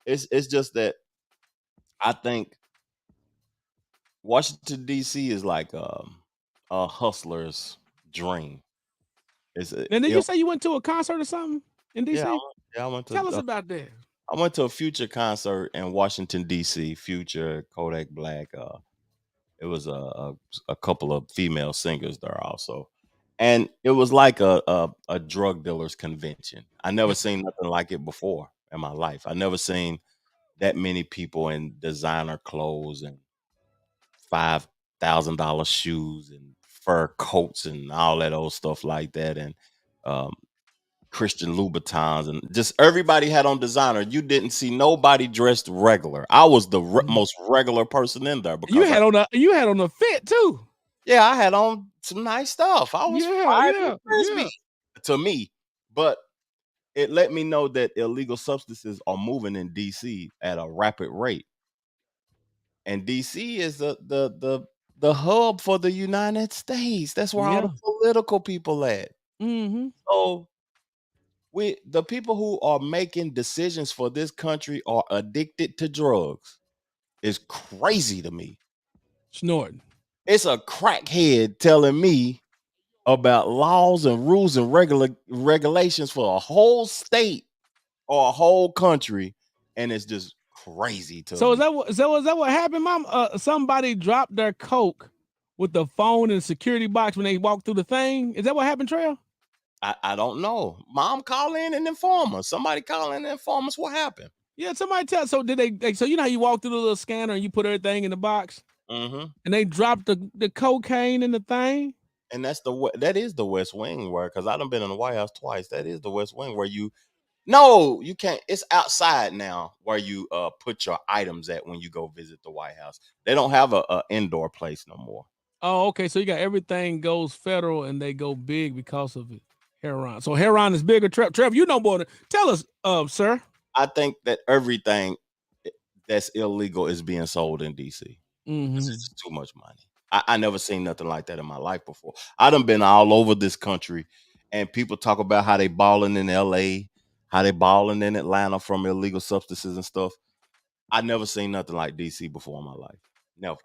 It's just that I think Washington D.C. is like a hustler's dream. And did you say you went to a concert or something in D.C.? Yeah, I went to. Tell us about that. I went to a Future concert in Washington D.C. Future, Kodak Black. It was a couple of female singers there also, and it was like a drug dealers convention. I never seen nothing like it before in my life. I never seen that many people in designer clothes and $5,000 shoes and fur coats and all that old stuff like that, and Christian Louboutins, and just everybody had on designer. You didn't see nobody dressed regular. I was the most regular person in there. Because you had on a fit too. Yeah, I had on some nice stuff. I was crispy to me, but it let me know that illegal substances are moving in DC at a rapid rate, and DC is the hub for the United States. That's where all the political people at. So the people who are making decisions for this country are addicted to drugs. It's crazy to me. Snorting. It's a crackhead telling me about laws and rules and regulations for a whole state or a whole country, and it's just crazy to me. Is that what happened, Mom? Somebody dropped their coke with the phone in the security box when they walked through the thing. Is that what happened, Trail? I don't know. Mom, call in and inform us. Somebody call in and inform us what happened. Yeah, somebody tell. So did they? So you know how you walk through the little scanner and you put everything in the box, and they dropped the cocaine in the thing. And that is the West Wing, where, because I done been in the White House twice. That is the West Wing where you can't. It's outside now where you put your items at when you go visit the White House. They don't have a indoor place no more. Oh, okay. So you got everything goes federal and they go big because of it. Heroin. So heroin is bigger. Trev, you know more than tell us, sir. I think that everything that's illegal is being sold in DC. It's just too much money. I never seen nothing like that in my life before. I done been all over this country, and people talk about how they balling in LA, how they balling in Atlanta from illegal substances and stuff. I never seen nothing like DC before in my life. Never.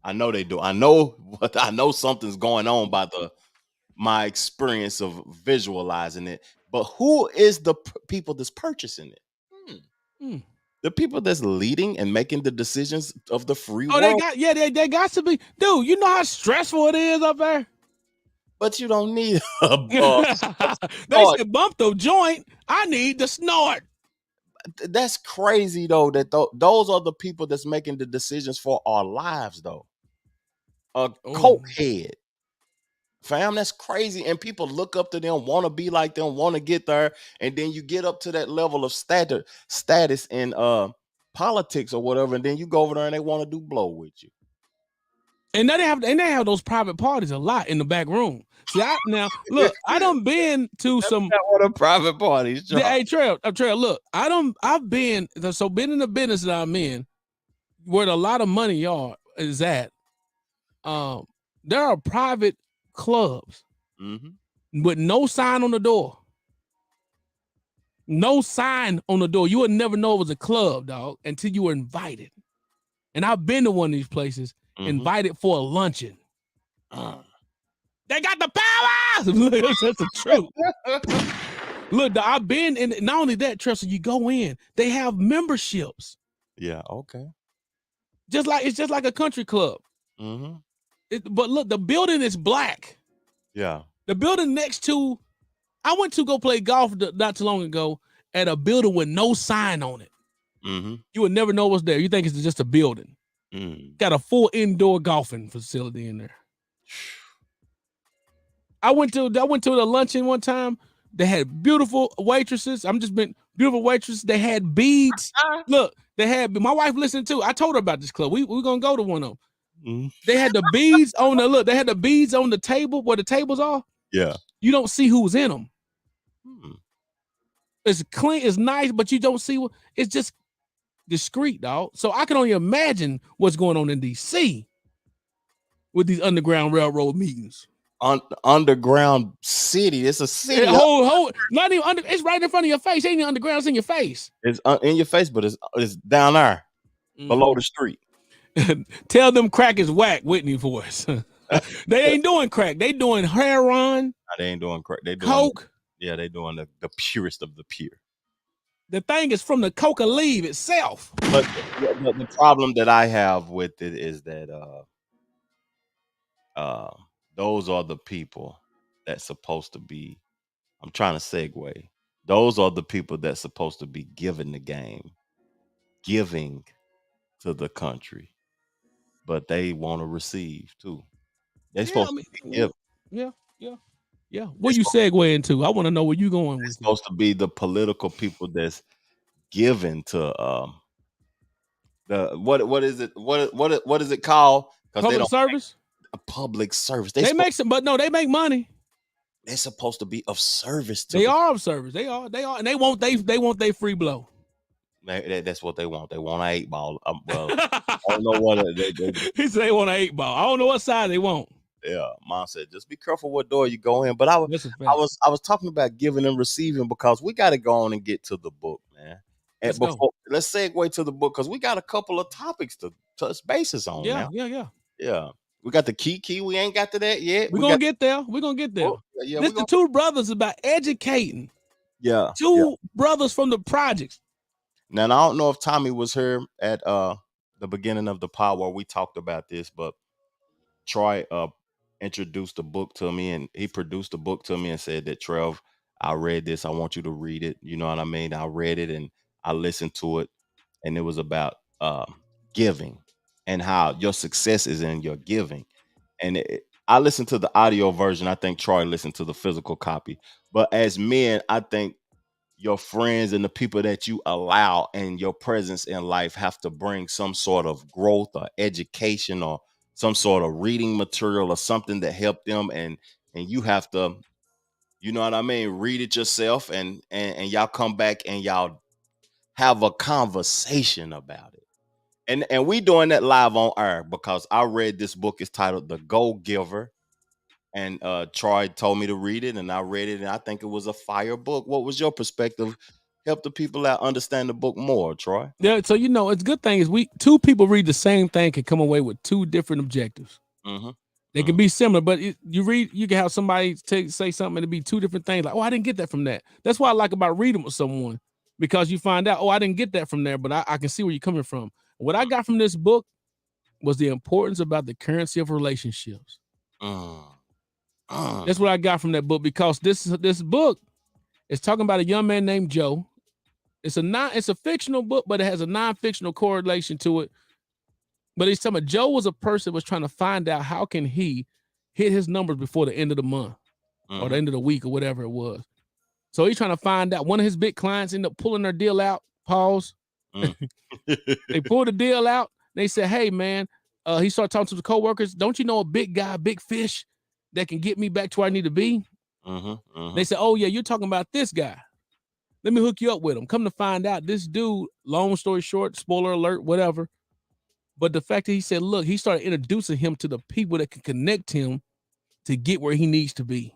I know they do. I know something's going on by my experience of visualizing it, but who is the people that's purchasing it? The people that's leading and making the decisions of the free world. They got to be. Dude, you know how stressful it is up there? But you don't need they said bump the joint. I need the snort. That's crazy though, that those are the people that's making the decisions for our lives though. A cokehead. Fam, that's crazy. And people look up to them, want to be like them, want to get there. And then you get up to that level of status in politics or whatever. And then you go over there and they want to do blow with you. And they have those private parties a lot in the back room. See, I done been to some private parties. Hey, Trail, look, I've been in the business that I'm in, where a lot of money is at. There are private clubs with no sign on the door. No sign on the door. You would never know it was a club, dog, until you were invited. And I've been to one of these places, invited for a luncheon. They got the power. That's the truth. Look, dog, I've been in. Not only that, Tressa, you go in. They have memberships. Yeah. Okay. It's just like a country club. But look, the building is black. Yeah. The building next to, I went to go play golf not too long ago at a building with no sign on it. You would never know what's there. You think it's just a building. Got a full indoor golfing facility in there. I went to the luncheon one time. They had beautiful waitresses. Beautiful waitresses. They had beads. Look, my wife listened too. I told her about this club. We're gonna go to one of them. They had the beads on they had the beads on the table where the tables are. Yeah. You don't see who's in them. It's clean, it's nice, but you don't see it's just discreet, dog. So I can only imagine what's going on in DC with these Underground Railroad meetings. Underground city. It's a city. Not even under. It's right in front of your face. It ain't even underground. It's in your face. It's in your face, but it's down there below the street. Tell them crack is whack, Whitney for us. They ain't doing crack. They doing heroin. No, they ain't doing crack. They doing coke. Yeah, they doing the purest of the pure. The thing is from the coca leaf itself. But the problem that I have with it is that those are the people that's supposed to be. I'm trying to segue. Those are the people that's supposed to be giving the game, giving to the country, but they want to receive too. They're supposed to be giving. Yeah. What you segue into? I want to know where you going with. Supposed to be the political people that's giving to the what is it? What is it called? Public service. A public service. They make some, but no, they make money. They're supposed to be of service to. They are of service. They are, and they want their free blow. That's what they want. They want an 8-ball. Well, I don't know what he said they want an 8-ball. I don't know what side they want. Yeah, Mom said just be careful what door you go in. But I was talking about giving and receiving because we got to go on and get to the book, man. And let's segue to the book because we got a couple of topics to touch bases on. Yeah. We got the key. We ain't got to that yet. We're gonna get there. This the two brothers about educating. Yeah. Two brothers from the projects. Now, I don't know if Tommy was here at the beginning of the pod where we talked about this, but Troy introduced the book to me and he produced the book to me and said that, Trev, I read this. I want you to read it. You know what I mean? I read it and I listened to it, and it was about giving and how your success is in your giving. And I listened to the audio version. I think Troy listened to the physical copy. But as men, I think your friends and the people that you allow and your presence in life have to bring some sort of growth or education or some sort of reading material or something that help them. And you have to, you know what I mean? Read it yourself and y'all come back and y'all have a conversation about it. And we doing that live on air because I read this book. It's titled The Go-Giver. And Troy told me to read it, and I read it, and I think it was a fire book. What was your perspective? Help the people out understand the book more, Troy. Yeah, so it's good thing is two people read the same thing can come away with two different objectives. They can be similar, but you can have somebody say something and it be two different things. Like, oh, I didn't get that from that. That's what I like about reading with someone, because you find out, oh, I didn't get that from there, but I can see where you're coming from. What I got from this book was the importance about the currency of relationships. That's what I got from that book, because this book is talking about a young man named Joe. It's a fictional book, but it has a non-fictional correlation to it. But he's talking about Joe was a person that was trying to find out how can he hit his numbers before the end of the month or the end of the week or whatever it was. So he's trying to find out. One of his big clients ended up pulling their deal out. Pause. They pulled the deal out. They said, hey, man, he started talking to the coworkers. Don't you know a big guy, big fish that can get me back to where I need to be? They said, oh, yeah, you're talking about this guy. Let me hook you up with him. Come to find out, this dude, long story short, spoiler alert, whatever, But the fact that he said, look, he started introducing him to the people that can connect him to get where he needs to be.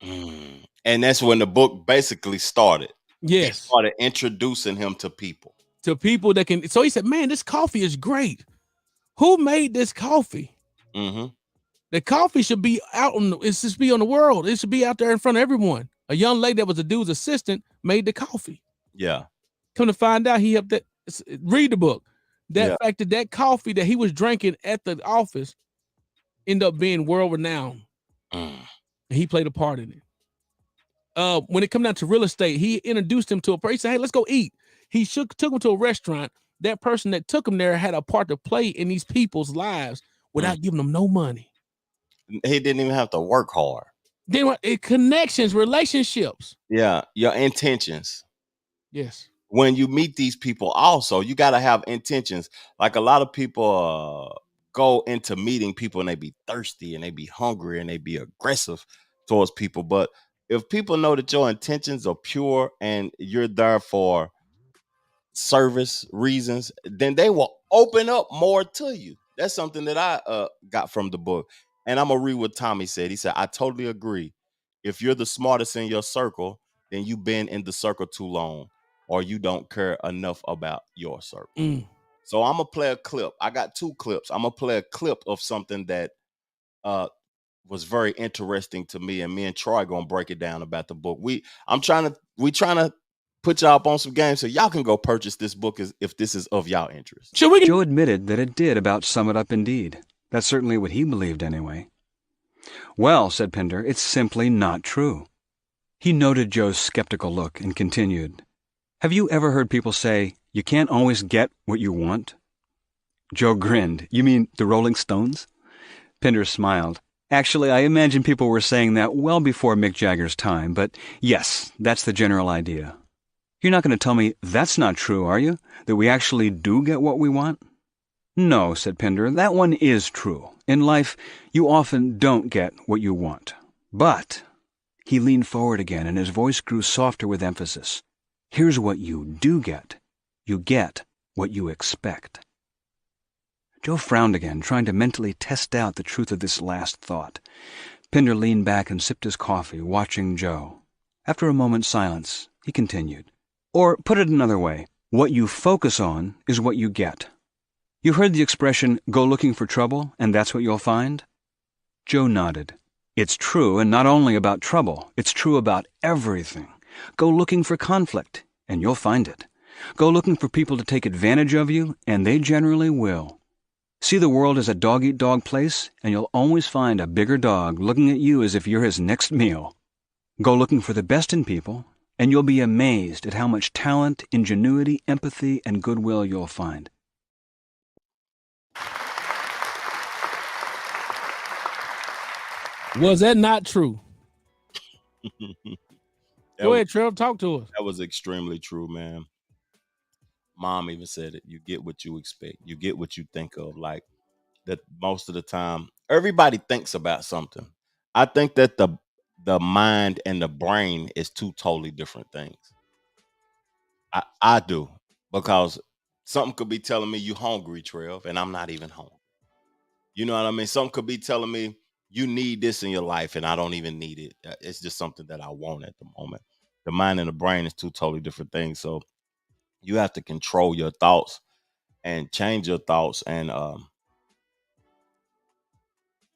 And that's when the book basically started. Yes. He started introducing him to people. To people that can. So he said, man, this coffee is great. Who made this coffee? Mm-hmm. The coffee should be out on. It should be on the world. It should be out there in front of everyone. A young lady that was a dude's assistant made the coffee. Yeah. Come to find out, he helped that. Read the book. That fact that coffee that he was drinking at the office ended up being world renowned. And he played a part in it. When it come down to real estate, he introduced him to a person. He said, hey, let's go eat. He took him to a restaurant. That person that took him there had a part to play in these people's lives without giving them no money. He didn't even have to work hard. Then connections, relationships. Yeah, your intentions. Yes. When you meet these people, also, you got to have intentions. Like a lot of people go into meeting people and they be thirsty and they be hungry and they be aggressive towards people. But if people know that your intentions are pure and you're there for service reasons, then they will open up more to you. That's something that I got from the book. And I'm gonna read what Tommy said. He said, I totally agree. If you're the smartest in your circle, then you've been in the circle too long, or you don't care enough about your circle. So I'm gonna play a clip. I got 2 clips. I'm gonna play a clip of something that was very interesting to me, and me and Troy gonna break it down about the book. We trying to put y'all up on some games so y'all can go purchase this book if this is of y'all interest. Joe admitted that it did about sum it up indeed. That's certainly what he believed anyway. Well, said Pender, it's simply not true. He noted Joe's skeptical look and continued, have you ever heard people say, you can't always get what you want? Joe grinned. You mean the Rolling Stones? Pender smiled. Actually, I imagine people were saying that well before Mick Jagger's time, but yes, that's the general idea. You're not going to tell me that's not true, are you? That we actually do get what we want? No, said Pender, that one is true. In life, you often don't get what you want. But, he leaned forward again and his voice grew softer with emphasis. Here's what you do get. You get what you expect. Joe frowned again, trying to mentally test out the truth of this last thought. Pender leaned back and sipped his coffee, watching Joe. After a moment's silence, he continued. Or, put it another way, what you focus on is what you get. You've heard the expression, go looking for trouble, and that's what you'll find? Joe nodded. It's true, and not only about trouble, it's true about everything. Go looking for conflict, and you'll find it. Go looking for people to take advantage of you, and they generally will. See the world as a dog-eat-dog place, and you'll always find a bigger dog looking at you as if you're his next meal. Go looking for the best in people, and you'll be amazed at how much talent, ingenuity, empathy, and goodwill you'll find. Was that not true? Go ahead, Trev, talk to us. That was extremely true, man. Mom even said it. You get what you expect. You get what you think of. Like that most of the time, everybody thinks about something. I think that the mind and the brain is 2 totally different things. I do, because something could be telling me you hungry, Trev, and I'm not even hungry. You know what I mean? Something could be telling me you need this in your life, and I don't even need it. It's just something that I want at the moment. The mind and the brain is 2 totally different things. So you have to control your thoughts and change your thoughts and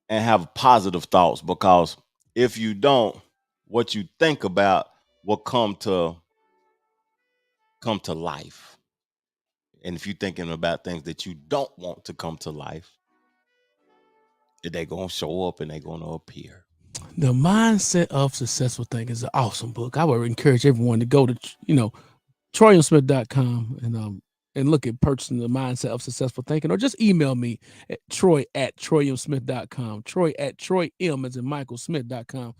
have positive thoughts, because if you don't, what you think about will come to life. And if you're thinking about things that you don't want to come to life, they're going to show up and they're going to appear. The Mindset of Successful Thinking is an awesome book. I would encourage everyone to go to, TroyMSmith.com and look at purchasing The Mindset of Successful Thinking, or just email me at Troy@TroyMSmith.com, Troy@TroyM as in MichaelSmith.com.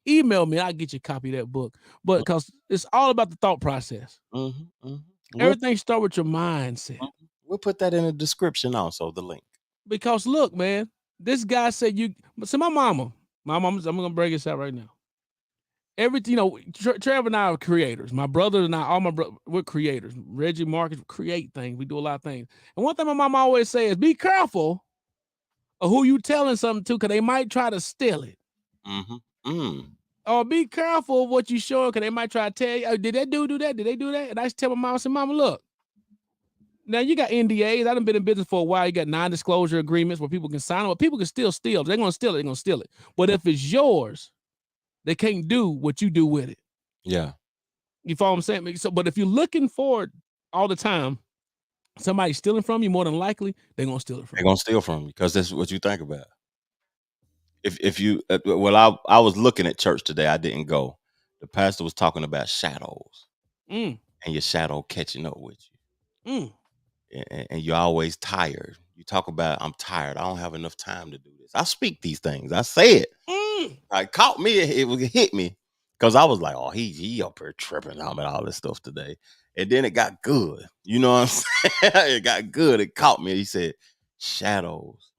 Email me, I'll get you a copy of that book. But because it's all about the thought process. Everything starts with your mindset. We'll put that in the description also, the link. Because look, man, this guy said my mama, I'm going to break this out right now. everything, you know, Trevor and I are creators. My brother and I, all my brothers, we're creators. Reggie, Marcus, create things. We do a lot of things. And one thing my mom always says, be careful of who you telling something to, because they might try to steal it. Or be careful of what you show, because they might try to tell you, oh, did that dude do that? Did they do that? And I just tell my mom, I said, Mama, look, now you got NDAs. I done been in business for a while. You got non-disclosure agreements where people can sign them, but people can still steal. If they're going to steal it, they're going to steal it. But if it's yours, they can't do what you do with it. Yeah. You follow what I'm saying? So, but if you're looking for it all the time, somebody stealing from you, more than likely, they're going to steal it from you. They're going to steal from you because that's what you think about. If you, well, I was looking at church today. I didn't go. The pastor was talking about shadows and your shadow catching up with you. And you're always tired. You talk about, I'm tired. I don't have enough time to do this. I speak these things. I say it. It caught me. It hit me because I was like, oh, he up here tripping out about all this stuff today. And then it got good. You know what I'm saying? It got good. It caught me. He said, shadows.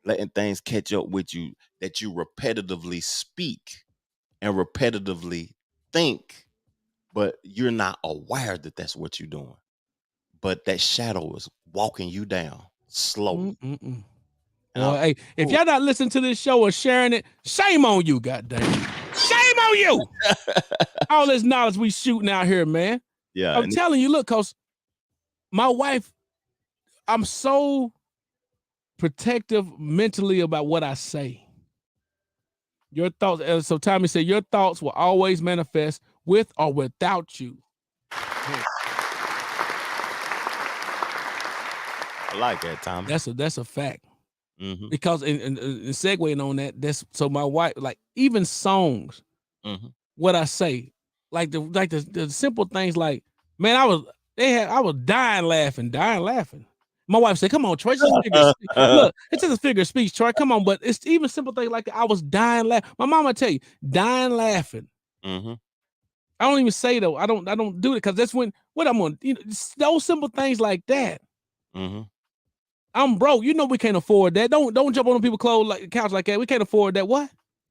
Letting things catch up with you that you repetitively speak and repetitively think, but you're not aware that that's what you're doing. But that shadow is walking you down slowly. Well, hey, if y'all not listening to this show or sharing it, shame on you, goddamn. Shame on you. All this knowledge we shooting out here, man. Yeah. I'm telling you, look, because my wife, I'm so protective mentally about what I say. Your thoughts, so Tommy said, your thoughts will always manifest with or without you. I like that, Tommy. That's a fact. Because in segueing on that, that's so my wife, like even songs, what I say, like the simple things, like, man, I was dying laughing. My wife said, "Come on, Troy, look, it's just a figure of speech, Troy. Come on." But it's even simple things like I was dying laughing. My mama tell you, dying laughing. I don't even say though. I don't do it because that's when what I'm on. You know, those simple things like that. I'm broke. You know we can't afford that. Don't jump on people's clothes like couch like that. We can't afford that. What?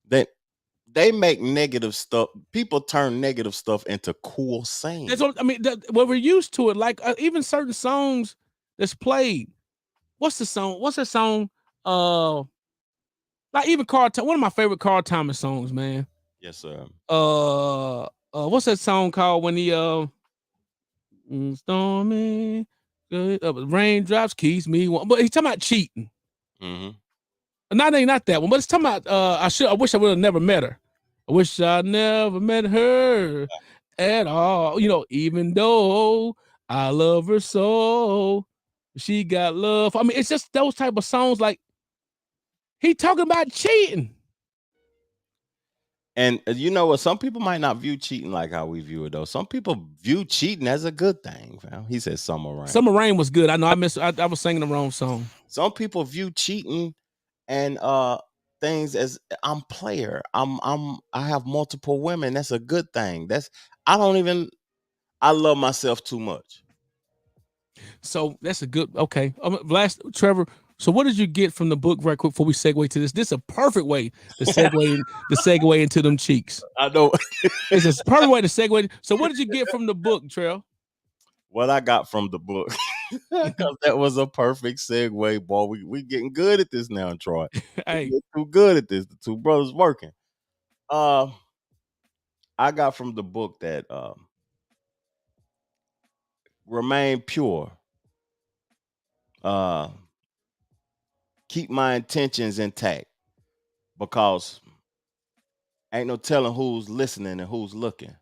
They make negative stuff. People turn negative stuff into cool sayings. That's what I mean. Well, we're used to it. Like even certain songs that's played. What's the song? What's that song? Like even Carl. One of my favorite Carl Thomas songs, man. Yes, sir. What's that song called when he stormy? Raindrops keeps me warm. But he's talking about cheating. Not that one, but it's talking about I wish I would have never met her. I wish I never met her at all. You know, even though I love her so, she got love. I mean, it's just those type of songs. Like he talking about cheating. And you know what? Some people might not view cheating like how we view it, though. Some people view cheating as a good thing. Fam. He said Summer Rain. Summer Rain was good. I know. I was singing the wrong song. Some people view cheating and things as I'm player. I have multiple women. That's a good thing. I love myself too much. So that's a good. Okay, last Trevor. So what did you get from the book right quick before we segue to this? This is a perfect way to segue into them cheeks. I know. It's a perfect way to segue. So what did you get from the book, Trev? What I got from the book. Because that was a perfect segue, boy. We getting good at this now, Troy. Hey, we're too good at this. The two brothers working. I got from the book that remain pure. Keep my intentions intact, because ain't no telling who's listening and who's looking.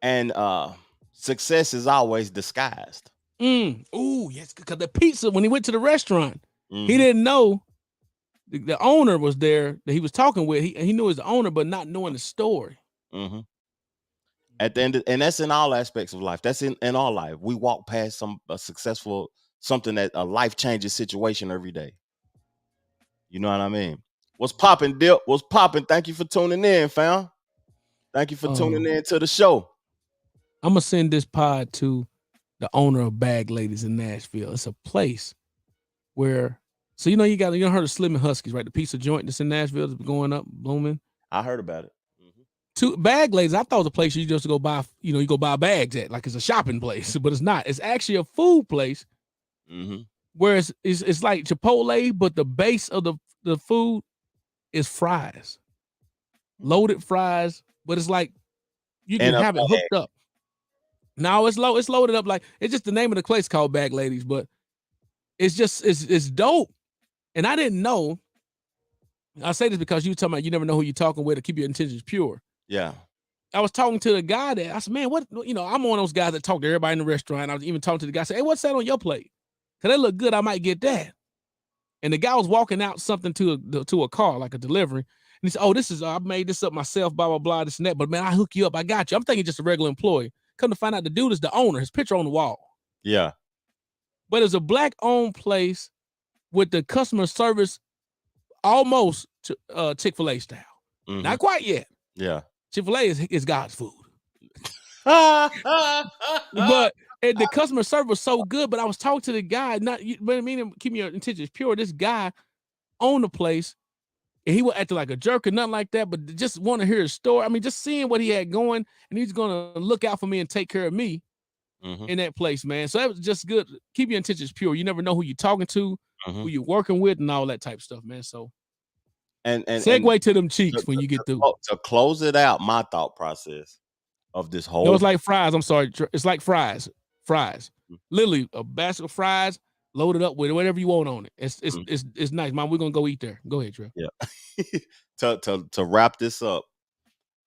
And success is always disguised. Oh, yes, because the pizza, when he went to the restaurant, he didn't know the owner was there that he was talking with. He knew it was the owner, but not knowing the story. At the end, and that's in all aspects of life. That's in our life. We walk past something that a life-changing situation every day. You know what I mean? What's popping, Dip? What's popping? Thank you for tuning in, fam. Thank you for tuning in to the show. I'm gonna send this pod to the owner of Bag Ladies in Nashville. It's a place where So you heard of Slim and Huskies, right? The pizza joint that's in Nashville that's going up, booming. I heard about it. Two bag ladies. I thought it was a place you just go buy, you go buy bags at, like it's a shopping place, but it's not. It's actually a food place. Where it's like Chipotle, but the base of the food is fries, loaded fries. But it's like you can have it hooked up. No, it's loaded up like it's just the name of the place called Bag Ladies, but it's just it's dope. And I didn't know. I say this because you talking about you never know who you're talking with to keep your intentions pure. Yeah. I was talking to the guy there. I said, man, what, I'm one of those guys that talk to everybody in the restaurant. I was even talking to the guy, I said, hey, what's that on your plate? Cause that look good. I might get that. And the guy was walking out something to a car, like a delivery. And he said, oh, this is, I made this up myself, blah, blah, blah, this and that. But man, I hook you up. I got you. I'm thinking just a regular employee. Come to find out the dude is the owner, his picture on the wall. Yeah. But it's a black owned place with the customer service almost Chick-fil-A style. Not quite yet. Yeah. Chick-fil-A is God's food. But and the customer service was so good, but I was talking to the guy, but I mean, keep your intentions pure. This guy owned the place, and he was acting like a jerk or nothing like that, but just want to hear his story. I mean, just seeing what he had going, and he's going to look out for me and take care of me in that place, man. So that was just good. Keep your intentions pure. You never know who you're talking to, who you're working with, and all that type of stuff, man. So and segue to them cheeks when you get through. To close it out, my thought process of this whole. No, it's like fries. I'm sorry. It's like fries. Literally a basket of fries loaded up with whatever you want on it. It's nice, Mom. We're gonna go eat there. Go ahead, Trev. Yeah. to wrap this up,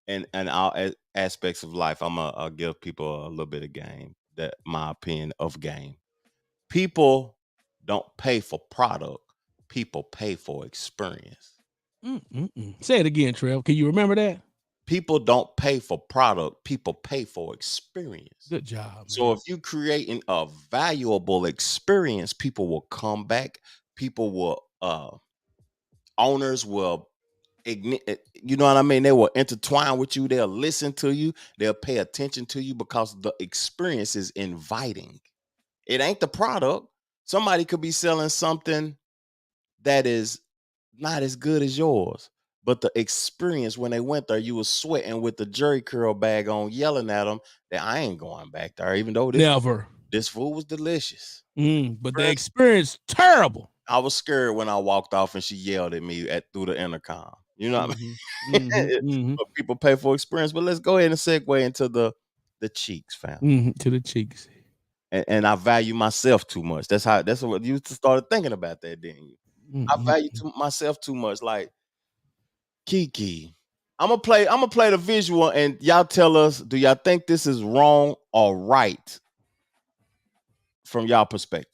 and all aspects of life, I'll give people a little bit of game. That my opinion of game. People don't pay for product. People pay for experience. Say it again, Trev. Can you remember that? People don't pay for product. People pay for experience. Good job, man. So if you creating a valuable experience, people will come back. People will, owners will ignite. You know what I mean? They will intertwine with you. They'll listen to you. They'll pay attention to you because the experience is inviting. It ain't the product. Somebody could be selling something that is not as good as yours. But the experience when they went there, you was sweating with the jerry curl bag on, yelling at them that I ain't going back there, even though this food was delicious. But the experience terrible. I was scared when I walked off and she yelled at me through the intercom. You know what I mean? But people pay for experience. But let's go ahead and segue into the cheeks, fam. To the cheeks. And I value myself too much. That's what you started thinking about that, didn't you? I value myself too much. Like, Kiki, I'm gonna play the visual, and y'all tell us, do y'all think this is wrong or right from y'all perspective?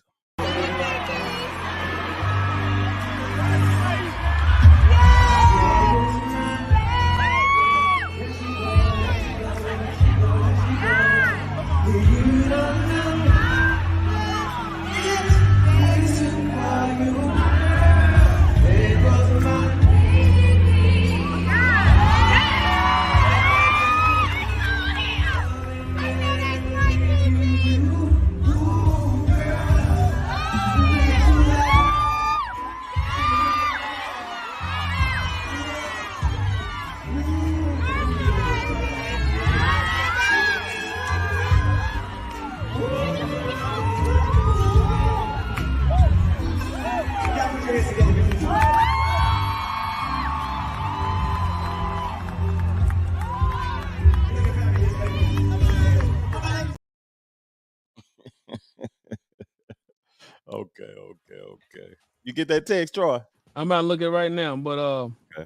Okay. You get that text, Troy? I'm about to look at it right now, but okay.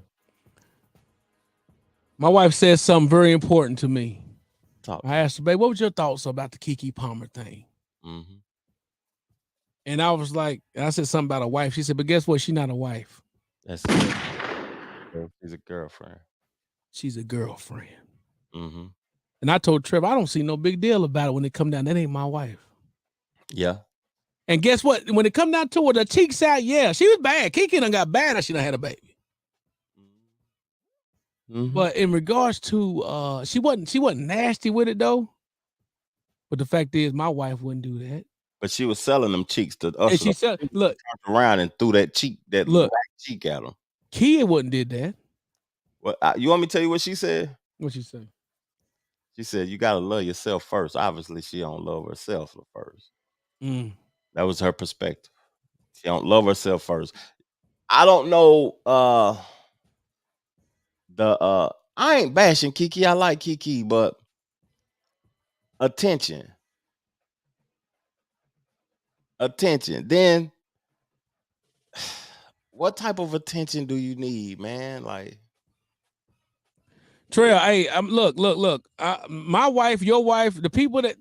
My wife said something very important to me. I asked her, babe, what was your thoughts about the Keke Palmer thing? And I was like, I said something about a wife. She said, but guess what? She's not a wife. That's it. She's a girlfriend. She's a girlfriend. And I told Trevor, I don't see no big deal about it when it come down. That ain't my wife. Yeah. And guess what? When it come down to her, the cheeks out, yeah, she was bad. Keke done got bad and she done had a baby. But in regards to she wasn't nasty with it though. But the fact is, my wife wouldn't do that. But she was selling them cheeks to Usher. And she said, "Look, turned around and threw that look, right cheek at him." Kia wouldn't did that. Well, you want me to tell you what she said? What you say? She said, "You gotta love yourself first." Obviously, she don't love herself first. That was her perspective. She don't love herself first. I don't know. I ain't bashing Kiki. I like Kiki, but attention. Then, what type of attention do you need, man? Like, Trail, hey, look. My wife, your wife, the people that,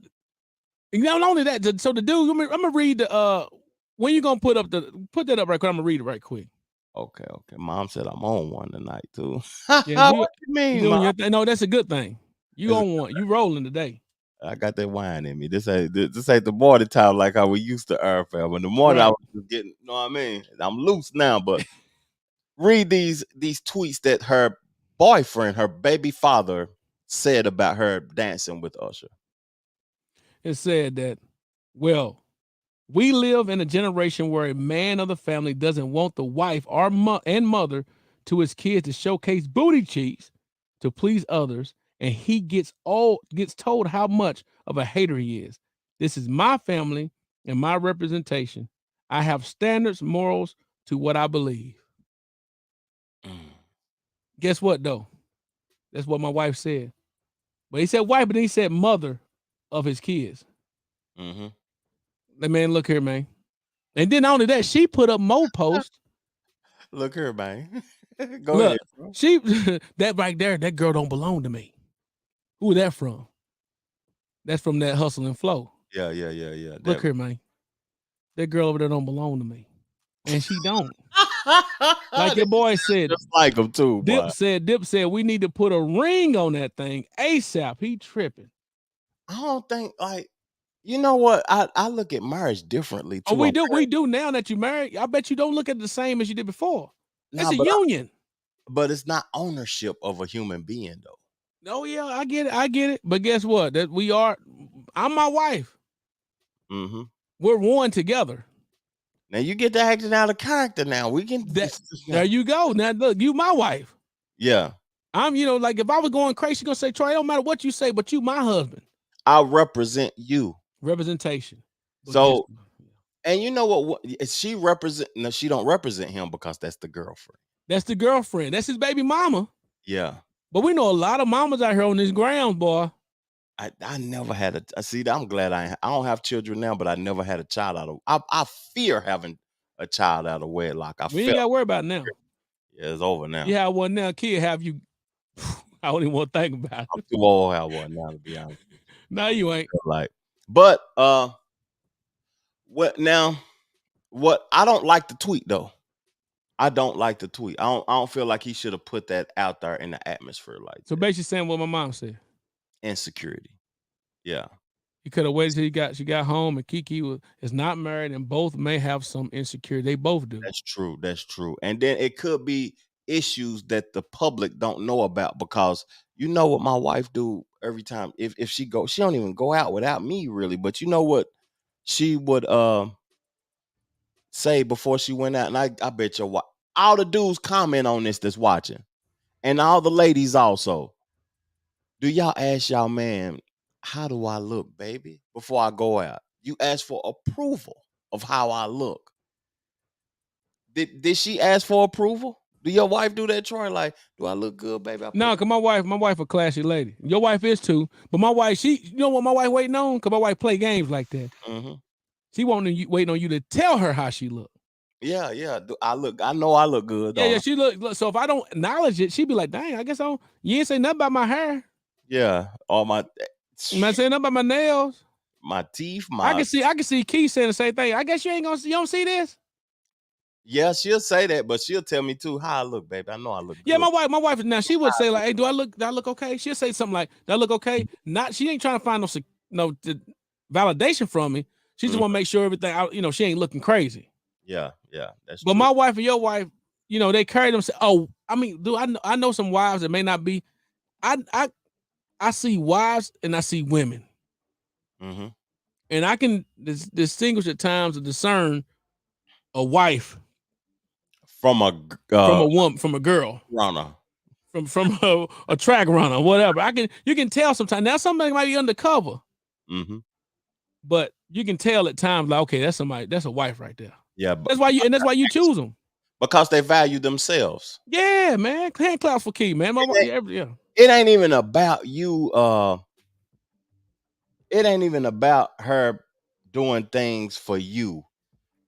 not only that. So the dude, I'm gonna read the. When you gonna put that up right quick? I'm gonna read it right quick. Okay. Mom said I'm on one tonight too. Yeah, what you mean, Mom? No, that's a good thing. You on one. You rolling today. I got that wine in me. This ain't the morning time like how we used to earn fam. In the morning, right. I was just getting, you know what I mean? I'm loose now, but read these tweets that her boyfriend, her baby father, said about her dancing with Usher. It said that, well, we live in a generation where a man of the family doesn't want the wife or mother to his kids to showcase booty cheeks to please others, and he gets told how much of a hater he is. This is my family and my representation. I have standards, morals to what I believe. Guess what, though? That's what my wife said. But he said wife, but then he said mother of his kids. Mm-hmm. That man, look here, man. And then not only that, she put up more posts. Look here, man. Go ahead. Bro. She that right there, that girl don't belong to me. Who that from? That's from that Hustle and Flow. Yeah. Look here, man. That girl over there don't belong to me. And she don't. Like your boy said. Just like him too, Dip boy. said we need to put a ring on that thing ASAP. He tripping. I don't think, like, you know what? I look at marriage differently too. Oh, we do now that you married. I bet you don't look at it the same as you did before. It's a union. But it's not ownership of a human being, though. No, yeah, I get it. But guess what? I'm my wife. Mm-hmm. We're one together. Now you get to acting out of character. Now we can. There you go. Now look, you my wife. Yeah. I'm, like if I was going crazy, she's gonna say, Troy, it don't matter what you say, but you my husband. I represent you. Representation. So, and you know what? She represent? No, she don't represent him because that's the girlfriend. That's the girlfriend. That's his baby mama. Yeah. But we know a lot of mamas out here on this ground, boy. I never had see, I'm glad I don't have children now, but I never had a child out of. I fear having a child out of wedlock. We ain't got to worry about it now. Yeah, it's over now. You have one now, kid. Have you? I don't even want to think about it. I'm too old to have one now, to be honest. No, you ain't. But what now? What I don't like the tweet though. I don't like the tweet. I don't feel like he should have put that out there in the atmosphere like that. So basically saying what my mom said. Insecurity. Yeah. He could have waited till she got home, and Kiki is not married, and both may have some insecurity. They both do. That's true. And then it could be issues that the public don't know about, because you know what my wife do every time. If she go, she don't even go out without me really. But you know what she would say before she went out, and I bet you all the dudes comment on this that's watching, and all the ladies also. Do y'all ask y'all man, how do I look, baby, before I go out? You ask for approval of how I look. Did she ask for approval? Do your wife do that, Troy? Like, do I look good, baby? No, cause my wife a classy lady. Your wife is too, but my wife, you know what my wife waiting on? Cause my wife play games like that. Mm-hmm. She waiting on you to tell her how she look. Yeah. I know I look good. Yeah. She look. So if I don't acknowledge it, she be like, dang, I guess you ain't say nothing about my hair. Yeah, all my. I'm not saying nothing about my nails, my teeth. I can see Keith saying the same thing. I guess you don't see this. Yeah, she'll say that, but she'll tell me too how I look, baby. I know I look. Yeah, good. my wife now she would say like, hey, do I look okay? She'll say something like, do I look okay? Not she ain't trying to find no validation from me. She just want to make sure everything she ain't looking crazy. Yeah, that's. But true. my wife and your wife, they carry themselves. Oh, I mean, I know some wives that may not be. I see wives and I see women. Mm-hmm. and I can distinguish at times or discern a wife from a woman, from a girl, runner. from a track runner, whatever. You can tell sometimes. Now somebody might be undercover, but you can tell at times like, okay, that's a wife right there. Yeah, that's why you choose them, because they value themselves. Yeah, man. Hand claps for Key, man. Yeah. It ain't even about you. It ain't even about her doing things for you.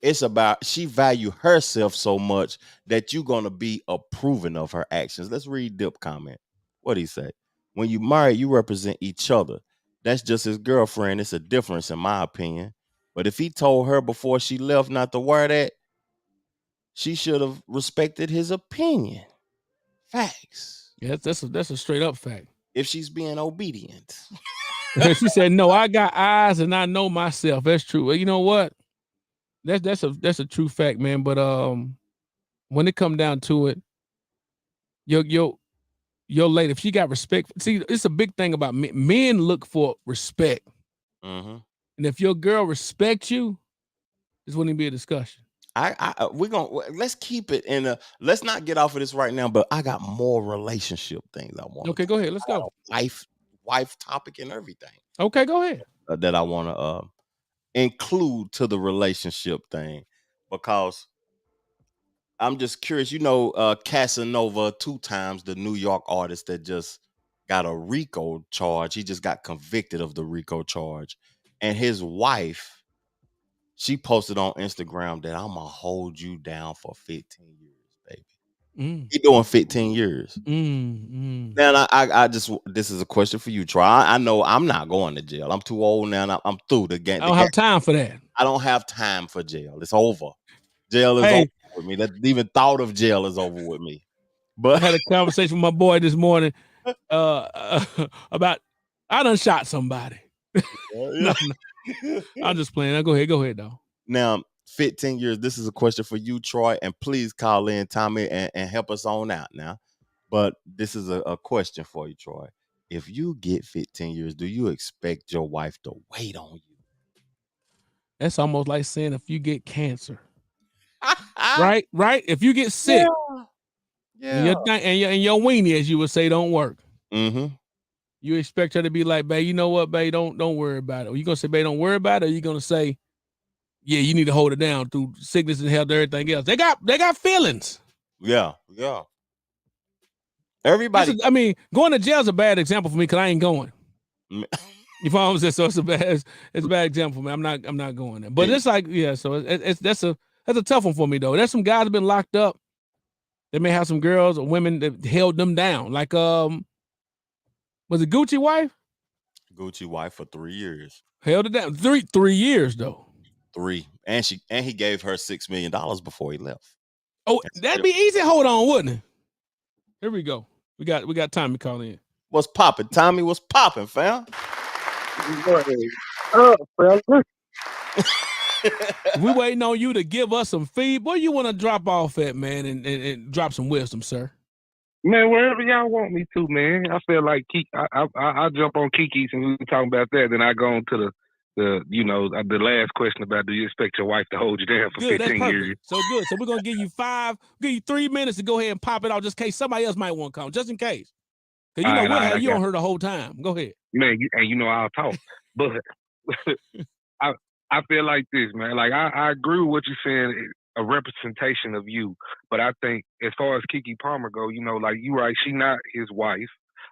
It's about she value herself so much that you're gonna be approving of her actions. Let's read Dip comment. What'd he say? When you marry, you represent each other. That's just his girlfriend. It's a difference, in my opinion. But if he told her before she left not to wear that, she should have respected his opinion. Facts. Yeah, that's a straight up fact. If she's being obedient. She said, "No, I got eyes and I know myself." That's true. Well, you know what? That's a true fact, man. But when it come down to it, your lady, if she got respect, see, it's a big thing about men. Men look for respect, and if your girl respects you, this wouldn't be a discussion. We're gonna let's keep it in a. Let's not get off of this right now. But I got more relationship things I want. Okay, go ahead. Let's go. Wife topic and everything. Okay, go ahead. That I want to include to the relationship thing, because I'm just curious. You know, Casanova 2 times, the New York artist that just got a RICO charge. He just got convicted of the RICO charge, and his wife, she posted on Instagram that I'm gonna hold you down for 15 years, baby. He doing 15 years. Now, I just, this is a question for you, Troy. I know I'm not going to jail. I'm too old now. And I'm through the game. I don't have time for that. I don't have time for jail. It's over. Jail is over with me. That even thought of jail is over with me. But I had a conversation with my boy this morning about I done shot somebody. No. I'm just playing. Go ahead, though. Now, 15 years. This is a question for you, Troy, and please call in, Tommy, and help us on out now. But this is a question for you, Troy. If you get 15 years, do you expect your wife to wait on you? That's almost like saying if you get cancer. Right? If you get sick, and your weenie, as you would say, don't work. You expect her to be like, babe, you know what, babe, don't worry about it. Are you gonna say, babe, don't worry about it? Or are you gonna say, yeah, you need to hold it down through sickness and health and everything else? They got feelings. Yeah. Everybody. Going to jail is a bad example for me because I ain't going. You follow what I'm saying? So it's a bad example for me. I'm not going there. But it's like, yeah, so that's a tough one for me though. There's some guys that have been locked up. They may have some girls or women that held them down. Like was it Gucci wife? Gucci wife for 3 years. Held it down. 3 years though. 3. And he gave her $6 million before he left. Oh, that'd be easy. Hold on, wouldn't it? Here we go. We got Tommy calling in. What's popping, Tommy? What's popping, fam? We waiting on you to give us some feed. Where you want to drop off at, man, and drop some wisdom, sir? Man, wherever y'all want me to, man. I feel like I jump on Kiki's and we talking about that. Then I go on to the last question about do you expect your wife to hold you down for 15 years? So good. So we're gonna give you 3 minutes to go ahead and pop it out, just in case somebody else might want to come, just in case. Because we'll have you on her the whole time. Go ahead. Man, I'll talk. But I feel like this, man. Like I agree with what you're saying, a representation of you. But I think as far as Keke Palmer go, like you right, she not his wife,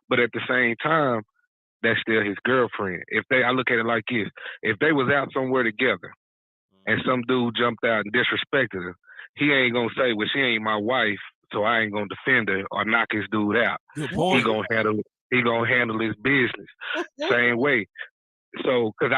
but at the same time, that's still his girlfriend. I look at it like this: if they was out somewhere together, and some dude jumped out and disrespected her, he ain't gonna say, "Well, she ain't my wife, so I ain't gonna defend her or knock his dude out." Good point. He gonna handle his business same way. So, because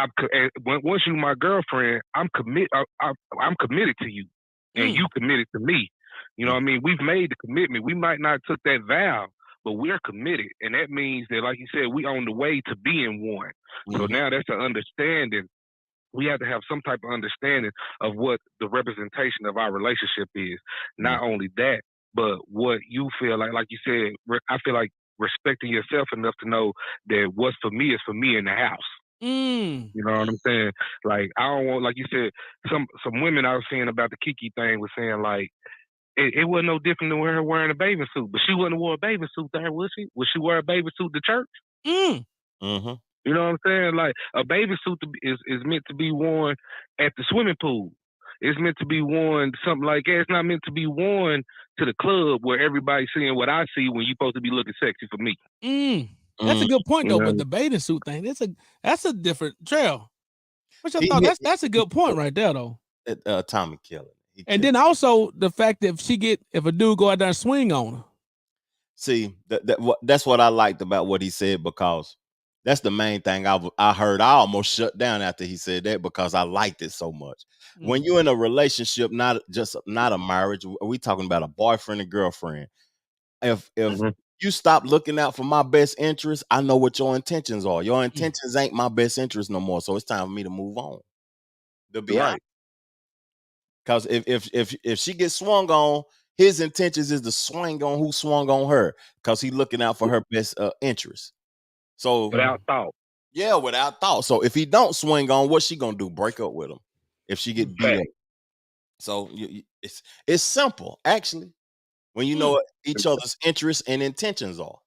once you my girlfriend, I'm committed to you, and you committed to me. You know what I mean? We've made the commitment. We might not took that vow, but we're committed, and that means that, like you said, we on the way to being one. So now that's an understanding. We have to have some type of understanding of what the representation of our relationship is. Not only that, but what you feel like you said. I feel like respecting yourself enough to know that what's for me is for me in the house. You know what I'm saying? Like, I don't want, like you said, some women I was seeing about the Kiki thing was saying, like, it wasn't no different than her wearing a bathing suit, but she wouldn't have wore a bathing suit there, would she? Would she wear a bathing suit to church? Mm-hmm. You know what I'm saying? Like, a bathing suit is meant to be worn at the swimming pool. It's meant to be worn something like that. It's not meant to be worn to the club where everybody's seeing what I see when you're supposed to be looking sexy for me. That's a good point though. Yeah. But the bathing suit thing, that's a different trail. What's your thought? That's a good point right there though. Tommy killed it. And then also the fact that if a dude go out there and swing on her. See, that's what I liked about what he said, because that's the main thing I heard. I almost shut down after he said that because I liked it so much. When you're in a relationship, not a marriage, we talking about a boyfriend and girlfriend. If you stop looking out for my best interest, I know what your intentions are. Your intentions ain't my best interest no more. So it's time for me to move on. To be right. Because if she gets swung on, his intentions is to swing on who swung on her, because he's looking out for her best interest. So without thought. Yeah, without thought. So if he don't swing on, what's she gonna do? Break up with him if she get beat up. So it's simple, actually, when you know what each other's interests and intentions are.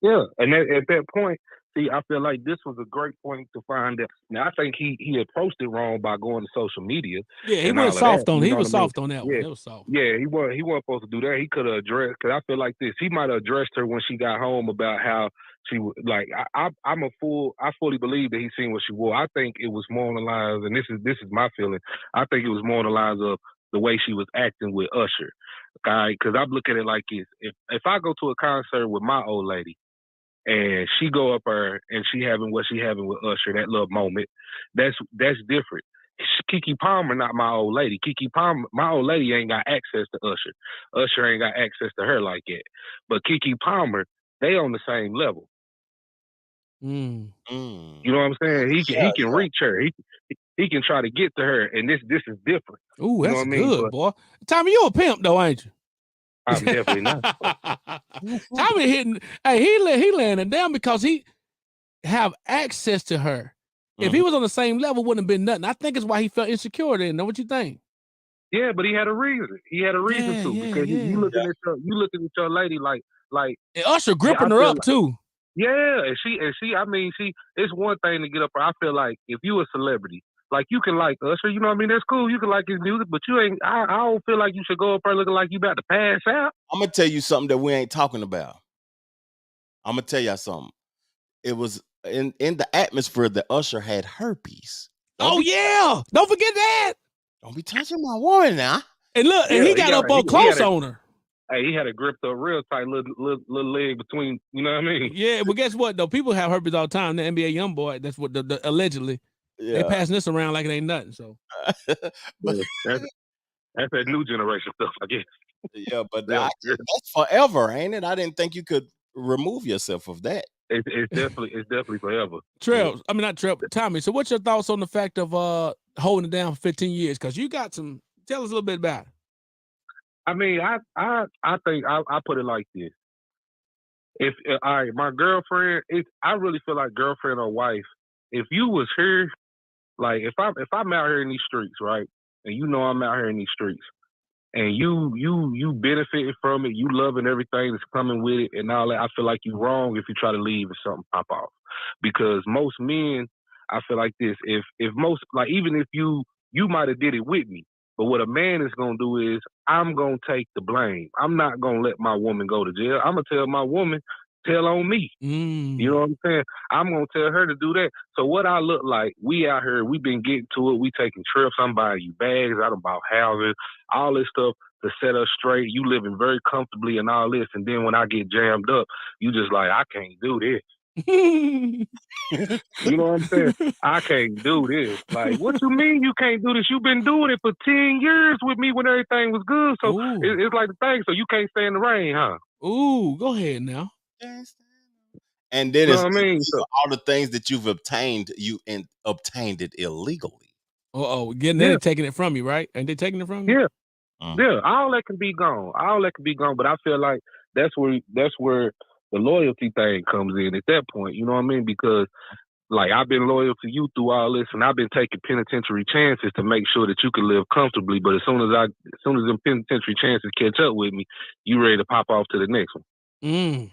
Yeah, and at that point, see, I feel like this was a great point to find that. Now, I think he approached it wrong by going to social media. Yeah, he went soft on it. He was soft on that yeah. one. It was soft. Yeah, he wasn't supposed to do that. He could have addressed, because I feel like this. He might have addressed her when she got home about how she was like. I fully believe that he seen what she wore. I think it was more on the lines, and this is my feeling. I think it was more on the lines of the way she was acting with Usher. Okay, because I look at it like this: if I go to a concert with my old lady, and she go up her and she having what she having with Usher, that little moment, that's different. Keke Palmer, not my old lady. Keke Palmer, my old lady ain't got access to Usher. Usher ain't got access to her like that. But Keke Palmer, they on the same level. You know what I'm saying? He can reach her. He can try to get to her, and this is different. Ooh, that's you know what good, I mean? boy. Tommy, you a pimp though, ain't you? I'm definitely not. Tommy hitting. Hey, he laying it down because he have access to her. If he was on the same level, wouldn't have been nothing. I think it's why he felt insecure. Then, know what you think? Yeah, but he had a reason. He had a reason to, because you looking at your lady like and Usher gripping her up too. Yeah, and she. I mean, it's one thing to get up. I feel like if you a celebrity, like you can like Usher, you know what I mean? That's cool. You can like his music, but you ain't. I don't feel like you should go up there looking like you about to pass out. I'm gonna tell you something that we ain't talking about. I'm gonna tell y'all something. It was in the atmosphere that Usher had herpes. Don't forget that. Don't be touching my woman now. And look, and he got up close on her. Hey, he had a gripped up real tight little leg between, you know what I mean? Yeah, but guess what though? People have herpes all the time. The NBA young boy, that's what the allegedly. Yeah. They passing this around like it ain't nothing. So but that's that new generation stuff, I guess. Yeah, but that's forever, ain't it? I didn't think you could remove yourself of that. It's definitely forever. Trev, I mean not Trev, Tommy. So what's your thoughts on the fact of holding it down for 15 years? Because you got some. Tell us a little bit about it. I mean, I think I put it like this. If my girlfriend, I really feel like girlfriend or wife. If you was here, like if I'm out here in these streets, right, and you know I'm out here in these streets, and you benefiting from it, you loving everything that's coming with it and all that, I feel like you wrong if you try to leave and something pop off. Because most men, I feel like this, if most, like even if you might have did it with me, but what a man is going to do is I'm going to take the blame. I'm not going to let my woman go to jail. I'm going to tell my woman, tell on me. You know what I'm saying? I'm going to tell her to do that. So what I look like, we out here, we been getting to it. We taking trips. I'm buying you bags. I done bought houses, all this stuff to set us straight. You living very comfortably and all this. And then when I get jammed up, you just like, I can't do this. You know what I'm saying? I can't do this. Like, what you mean you can't do this? You've been doing it for 10 years with me when everything was good. So it's like the thing. So you can't stay in the rain, huh? Ooh, go ahead now. And then you know what I mean? So all the things that you've obtained, you obtained it illegally. They're taking it from you, right? Ain't they taking it from you? Yeah. Yeah, all that can be gone. All that can be gone. But I feel like that's where the loyalty thing comes in at that point. You know what I mean? Because like I've been loyal to you through all this, and I've been taking penitentiary chances to make sure that you can live comfortably. But as soon as them penitentiary chances catch up with me, you ready to pop off to the next one. Mm.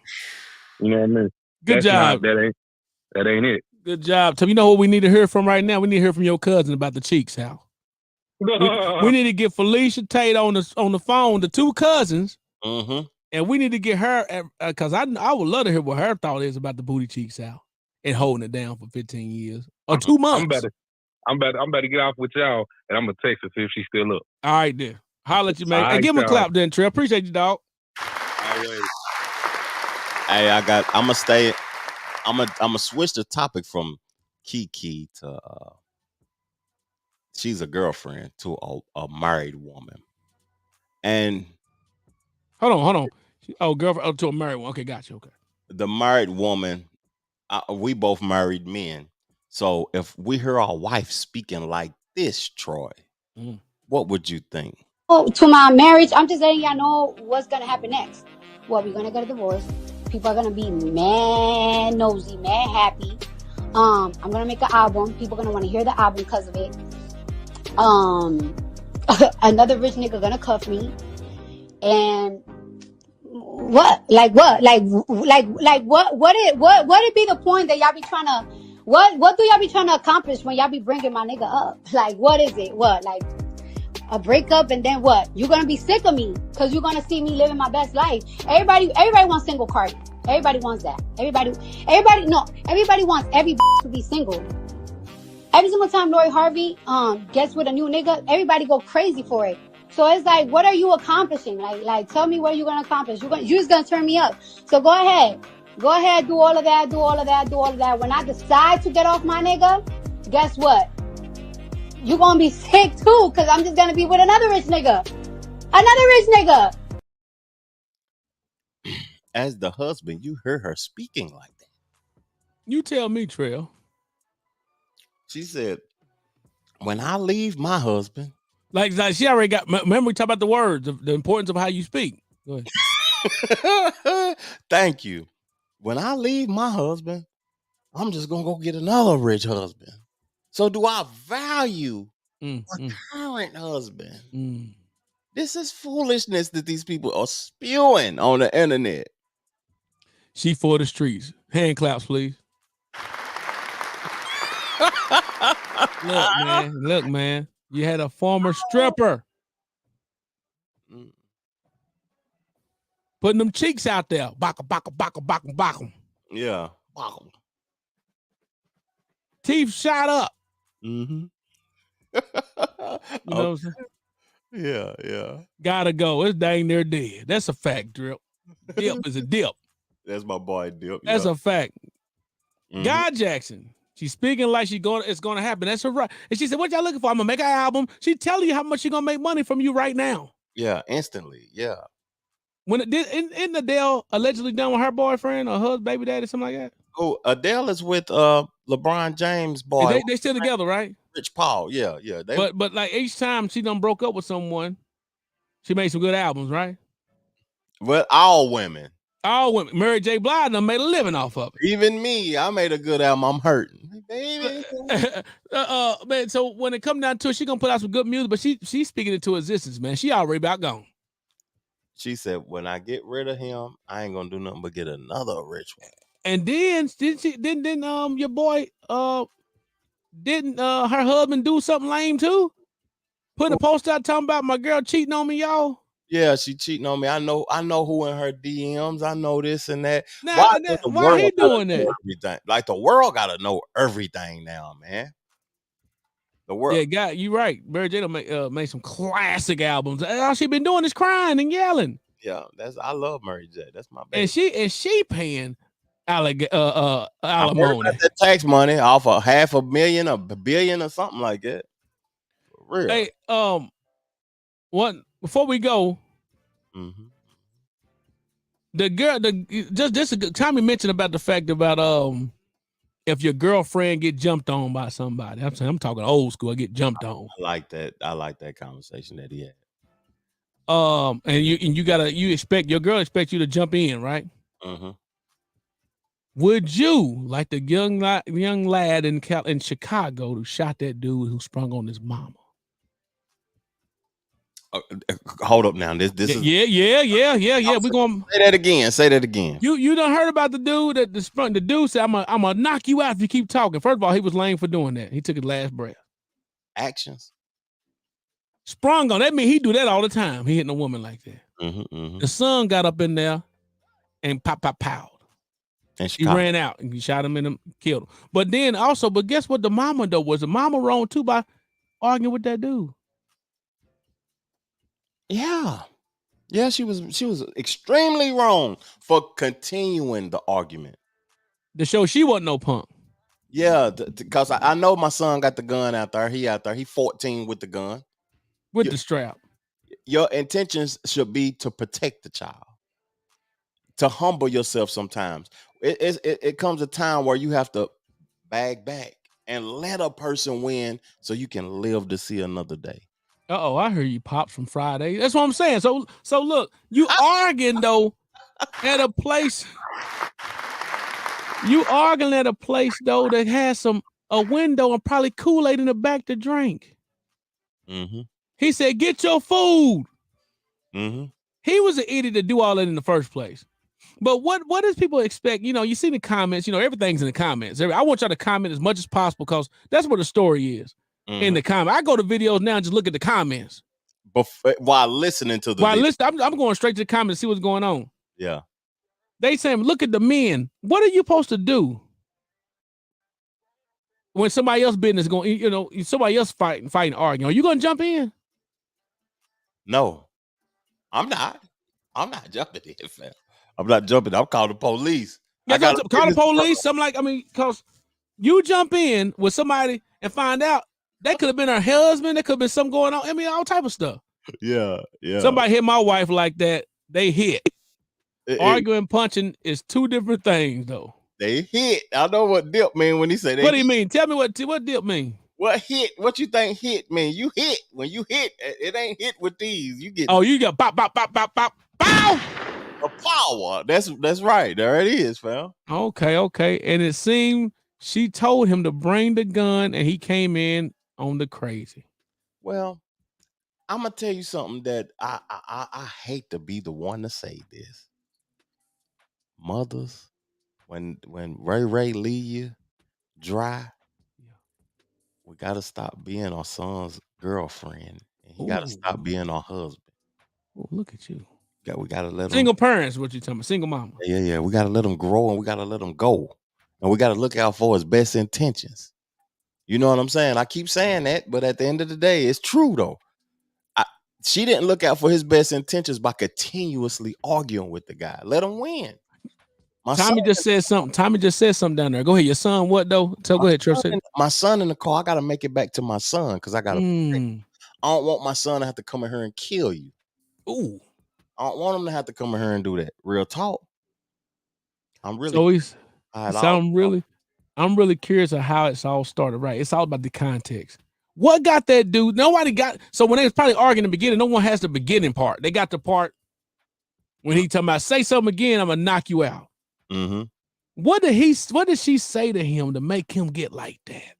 You know what I mean? Good job. That ain't it. Good job. So you know what we need to hear from right now? We need to hear from your cousin about the cheeks, Hal. We need to get Felicia Tate on the phone, the two cousins, and we need to get her, because I would love to hear what her thought is about the booty cheeks, Hal, and holding it down for 15 years or 2 months. I'm about to get off with y'all, and I'm gonna text her see if she's still up. All right, then. Holler at you, man. Hey, give him a clap, then, Trey. Appreciate you, dog. Hey, I'm gonna switch the topic from Kiki to she's a girlfriend to a married woman. And hold on. Oh, girlfriend to a married one. Okay, gotcha. Okay. The married woman, we both married men. So if we hear our wife speaking like this, Troy, what would you think? Oh, to my marriage, I'm just letting y'all know what's gonna happen next. Well, we're gonna get a divorce. People are gonna be mad nosy, mad happy. I'm gonna make an album. People are gonna want to hear the album because of it. Another rich nigga gonna cuff me. And what? Like what? Like what it be the point that y'all be trying to, what do y'all be trying to accomplish when y'all be bringing my nigga up? Like, what is it? What? Like a breakup, and then what? You're gonna be sick of me because you're gonna see me living my best life. Everybody wants single Cardi. Everybody wants that. Everybody wants every to be single. Every single time Lori Harvey gets with a new nigga, everybody go crazy for it. So it's like, what are you accomplishing? Like tell me what you're gonna accomplish. You're just gonna turn me up. So go ahead, do all of that. When I decide to get off my nigga, guess what? You're gonna be sick too, because I'm just gonna be with another rich nigga. As the husband, you hear her speaking like that. You tell me, Trail. She said, when I leave my husband. Like she already got, remember we talked about the words, the importance of how you speak. Go ahead. Thank you. When I leave my husband, I'm just going to go get another rich husband. So do I value my current husband? This is foolishness that these people are spewing on the internet. She for the streets. Hand claps, please. Look, man. You had a former stripper putting them cheeks out there. Baka, baka, baka, baka, baka. Yeah. Baka. Teeth shot up. Mm-hmm. You know what I'm saying? Yeah. Gotta go. It's dang near dead. That's a fact, Drip. Dip is a dip. That's my boy, Dip. That's a fact. Guy Jackson. She's speaking like it's gonna happen. That's her right. And she said, "What y'all looking for? I'm gonna make an album." She telling you how much she's gonna make money from you right now. Yeah, instantly. Yeah. When isn't Adele allegedly done with her boyfriend or her baby daddy, something like that? Oh, Adele is with LeBron James' boy. They still together, right? Rich Paul. Yeah. But like each time she done broke up with someone, she made some good albums, right? Well, all women. Mary J. Blige done made a living off of it. Even me, I made a good album. I'm hurting, baby. Man. So when it comes down to it, she gonna put out some good music, but she's speaking it to existence, man. She already about gone. She said, "When I get rid of him, I ain't gonna do nothing but get another rich one." And then didn't your boy didn't her husband do something lame too? Putting a post out talking about my girl cheating on me, y'all. Yeah, she cheating on me. I know who in her DMs. I know this and that. Now, why he doing that? Everything? Like the world got to know everything now, man. The world. Yeah, you right. Mary J made some classic albums. All she been doing is crying and yelling. Yeah, I love Mary J. That's my baby. And she paying alimony. That tax money off of $500,000, $1 billion, or something like that. For real. Hey, before we go, the girl, just a good time you mentioned about the fact about if your girlfriend get jumped on by somebody. I'm talking old school. I get jumped on. I like that. I like that conversation that he had. And you expect your girl expects you to jump in, right? Would you, like the young lad in Chicago who shot that dude who sprung on his mama? Hold up now. This is Yeah. We going say that again. Say that again. You done heard about the dude that the dude said, I'm gonna knock you out if you keep talking. First of all, he was lame for doing that. He took his last breath. Actions. Sprung on. That mean he do that all the time. He hitting a woman like that. The son got up in there and pow. And he ran out and he shot him and killed him. But guess what? The mama though, was the mama wrong too by arguing with that dude? Yeah, she was extremely wrong for continuing the argument. To show she wasn't no punk. Yeah, because I know my son got the gun out there. He 14 with the gun. With the strap. Your intentions should be to protect the child. To humble yourself sometimes. It comes a time where you have to bag back and let a person win so you can live to see another day. I heard you pops from Friday. That's what I'm saying. So look, you arguing though at a place. You arguing at a place though that has a window and probably Kool-Aid in the back to drink. He said, "Get your food." He was an idiot to do all that in the first place. But what does people expect? You see the comments. Everything's in the comments. I want y'all to comment as much as possible because that's where the story is. In the comment, I go to videos now and just look at the comments while listening to the. I'm going straight to the comments to see what's going on. Yeah, they saying, "Look at the men. What are you supposed to do when somebody else business going? Somebody else fighting, arguing. Are you going to jump in?" No, I'm not. I'm not jumping in, fam. I'm not jumping. I'm calling the police. Yeah, call the police. Because you jump in with somebody and find out that could have been her husband. There could have been something going on. All type of stuff. Yeah. Somebody hit my wife like that. They hit. Arguing, punching is two different things, though. They hit. I know what dip mean when he say that. What do you mean? Tell me what dip mean. What hit? What you think hit mean? You hit. When you hit, it ain't hit with these. You get. Oh, you got bop, bop, bop, bop, bop, bow. A power. That's right. There it is, fam. Okay. And it seemed she told him to bring the gun, and he came in on the crazy. Well, I'm gonna tell you something that I hate to be the one to say this. Mothers, when Ray leave you dry, we gotta stop being our son's girlfriend, and he gotta stop being our husband. Oh, look at you. We gotta let them. Single parents, what you talking about? Single mama. Yeah. We gotta let them grow, and we gotta let them go, and we gotta look out for his best intentions. You know what I'm saying? I keep saying that, but at the end of the day, it's true though. She didn't look out for his best intentions by continuously arguing with the guy. Let him win. Tommy just said something down there. Go ahead. Your son, what though? Go ahead, Trevor. My son in the car. I gotta make it back to my son because I gotta. I don't want my son to have to come in here and kill you. Ooh. I don't want him to have to come in here and do that. Real talk. I'm really. I'm really curious of how it's all started. Right. It's all about the context. What got that dude? Nobody got. So when they was probably arguing in the beginning, no one has the beginning part. They got the part when he talking about say something again, I'm gonna knock you out. What did she say to him to make him get like that?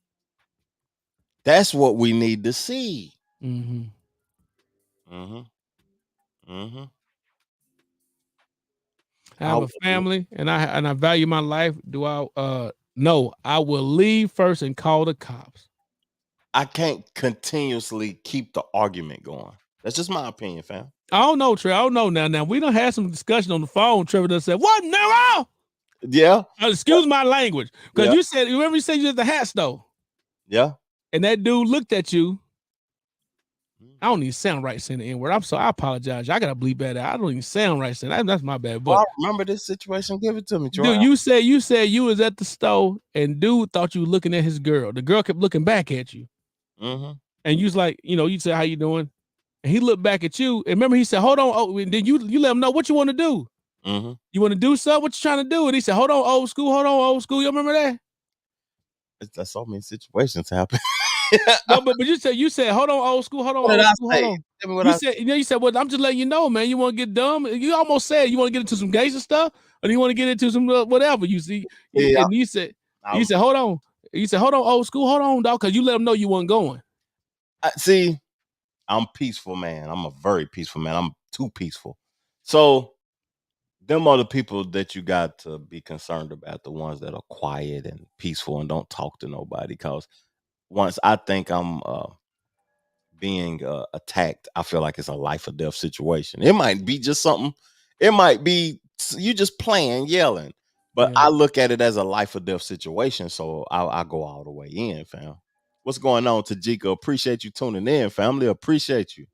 That's what we need to see. I have a family and I value my life. No, I will leave first and call the cops. I can't continuously keep the argument going. That's just my opinion, fam. I don't know, Trevor. I don't know now. Now we done had some discussion on the phone. Trevor done said, "What now?" Yeah. Excuse my language, because you said you said you at the hat store. Yeah. And that dude looked at you. I don't even sound right saying the N-word. I apologize. I gotta bleep that out. I don't even sound right saying that. That's my bad. But I remember this situation. Give it to me, Troy. Dude, you said you was at the store and dude thought you were looking at his girl. The girl kept looking back at you. And you was like, you said, "How you doing?" And he looked back at you. And remember, he said, "Hold on." Oh, and then you let him know what you want to do. You want to do something? What you trying to do? And he said, "Hold on, old school. Hold on, old school." You remember that? That's so many situations happen. No, but you said, "Hold on, old school. Hold on, old school. Hold on." Tell me what you said, "Well, I'm just letting you know, man. You want to get dumb?" You almost said you want to get into some gangster stuff. or do you want to get into some whatever? You see, and you said, hold on. You said, hold on, old school, hold on, dog, because you let them know you weren't going. See, I'm peaceful, man. I'm a very peaceful man. I'm too peaceful. So them are the people that you got to be concerned about, the ones that are quiet and peaceful and don't talk to nobody. Because once I think I'm being attacked, I feel like it's a life or death situation. It might be just something. It might be you just playing, yelling. But I look at it as a life or death situation. So I go all the way in, fam. What's going on, Tajika? Appreciate you tuning in, family. Appreciate you.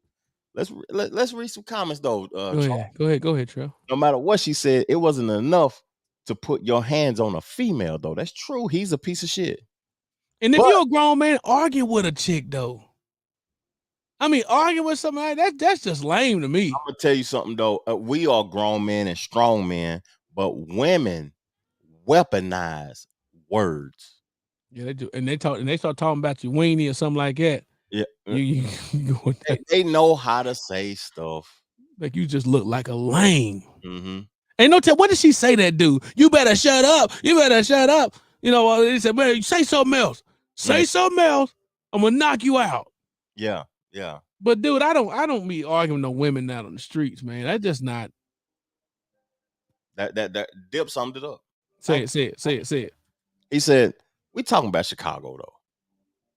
Let's read some comments though. Go ahead, Trell. No matter what she said, it wasn't enough to put your hands on a female though. That's true. He's a piece of shit. And if you're a grown man, argue with a chick though. I mean, arguing with somebody that's just lame to me. I'm gonna tell you something though. We are grown men and strong men, but women weaponize words. Yeah, they do, and they start talking about you weenie or something like that. Yeah, they know how to say stuff. Like you just look like a lame. Mm-hmm. Ain't no tell. What did she say? That dude, you better shut up. You better shut up. You know, they said, man, say something else. Say something else. I'm gonna knock you out. Yeah. But dude, I don't be arguing no women out on the streets, man. That's just not. That Dip summed it up. Say it. He said, we talking about Chicago though.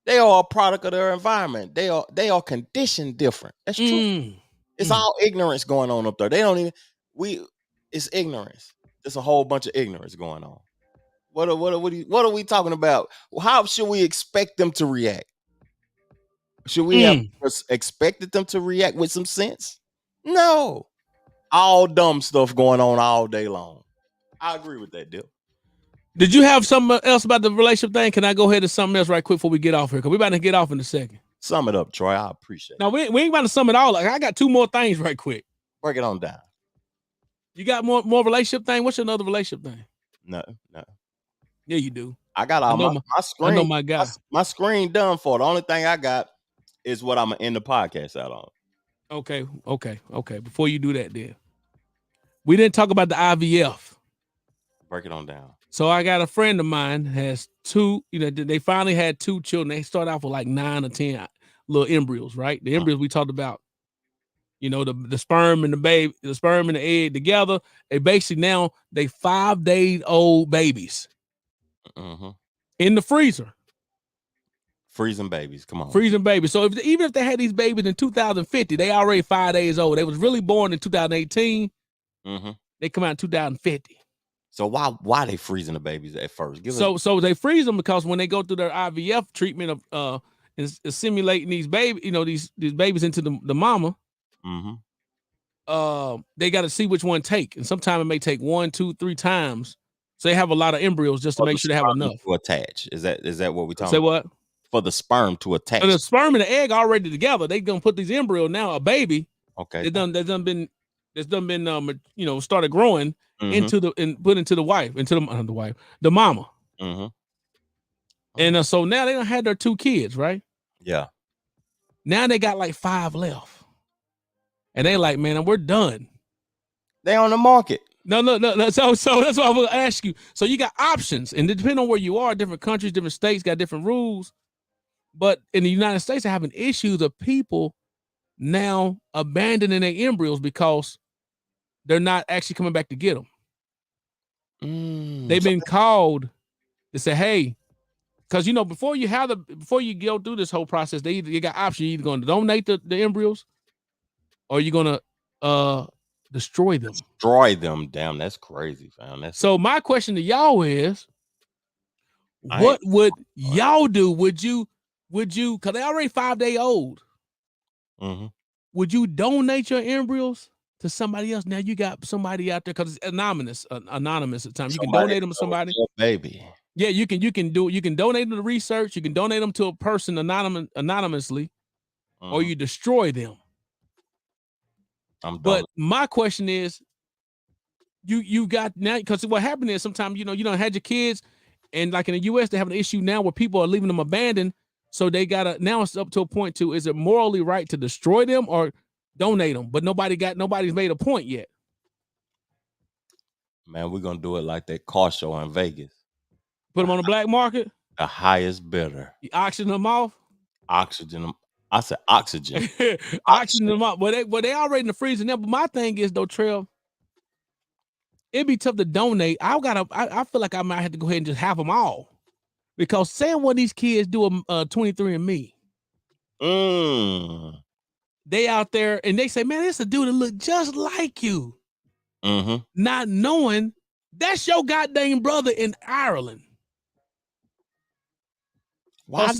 They are a product of their environment. They are conditioned different. That's true. It's all ignorance going on up there. They don't even it's ignorance. There's a whole bunch of ignorance going on. What are we talking about? How should we expect them to react? Should we have expected them to react with some sense? No. All dumb stuff going on all day long. I agree with that, Dip. Did you have something else about the relationship thing? Can I go ahead to something else right quick before we get off here? Because we're about to get off in a second. Sum it up, Troy. I appreciate it. Now, we ain't about to sum it all up. I got two more things right quick. Break it on down. You got more relationship thing? What's your other relationship thing? No. Yeah, you do. I got all my screen. I know my guy. My screen done for. The only thing I got is what I'm going to end the podcast out on. Okay. Before you do that, then. We didn't talk about the IVF. Break it on down. So I got a friend of mine has two, they finally had two children. They started off with like 9 or 10 little embryos, right? The embryos we talked about, the sperm and the baby, the sperm and the egg together. They basically now they 5 days old babies in the freezer. Freezing babies. Come on. Freezing babies. So even if they had these babies in 2050, they already 5 days old. They was really born in 2018. They come out in 2050. So why they freezing the babies at first? So they freeze them because when they go through their IVF treatment of simulating these babies, these babies into the mama, they got to see which one take, and sometimes it may take 1, 2, 3 times. So they have a lot of embryos just to make sure they have enough to attach. Is that what we talking? Say what? For the sperm to attach. So the sperm and the egg already together. They gonna put these embryos now. A baby. Okay. It's done been started growing into the wife, the mama. And so now they done had their 2 kids, right? Yeah. Now they got like 5 left, and they like, man, we're done. They on the market. No. So that's what I will ask you. So you got options, and depending on where you are, different countries, different states got different rules. But in the United States, they're having issues of people now abandoning their embryos because they're not actually coming back to get them. They've been called to say, hey, because before you go through this whole process, you got options. You're either going to donate the embryos, or you're going to destroy them. Destroy them. Damn, that's crazy, fam. So my question to y'all is, what would y'all do? Would you? Because they already 5 day old. Would you donate your embryos to somebody else? Now you got somebody out there because it's anonymous at times. You can donate them to somebody. Baby. Yeah, you can donate them to research. You can donate them to a person anonymously, or you destroy them. But my question is, you got now, because what happened is sometimes you don't had your kids, and like in the U.S. they have an issue now where people are leaving them abandoned. So they now it's up to a point to, is it morally right to destroy them or donate them? But nobody's made a point yet. Man, we're gonna do it like that car show in Vegas. Put them on the black market. The highest bidder. You auction them off. Oxygen. I said oxygen. Auction them off. But they already in the freezer now. But my thing is though, Trail, it'd be tough to donate. I feel like I might have to go ahead and just have them all. Because say one of these kids do a 23andMe. They out there and they say, man, this a dude that look just like you. Not knowing that's your goddamn brother in Ireland. Why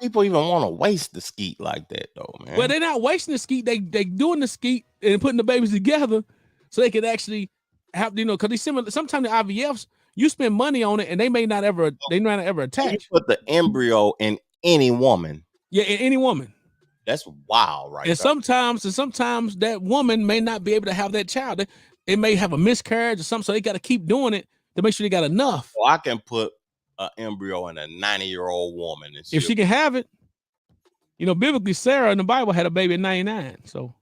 people even want to waste the skeet like that though, man? Well, they're not wasting the skeet. They doing the skeet and putting the babies together so they can actually have, because they similar. Sometimes the IVFs, you spend money on it and they may not ever attach. You put the embryo in any woman. Yeah, in any woman. That's wild, right? And sometimes that woman may not be able to have that child. It may have a miscarriage or something, so they got to keep doing it to make sure they got enough. Well, I can put an embryo in a 90-year-old woman, and if she can have it. Biblically, Sarah in the Bible had a baby at 99. So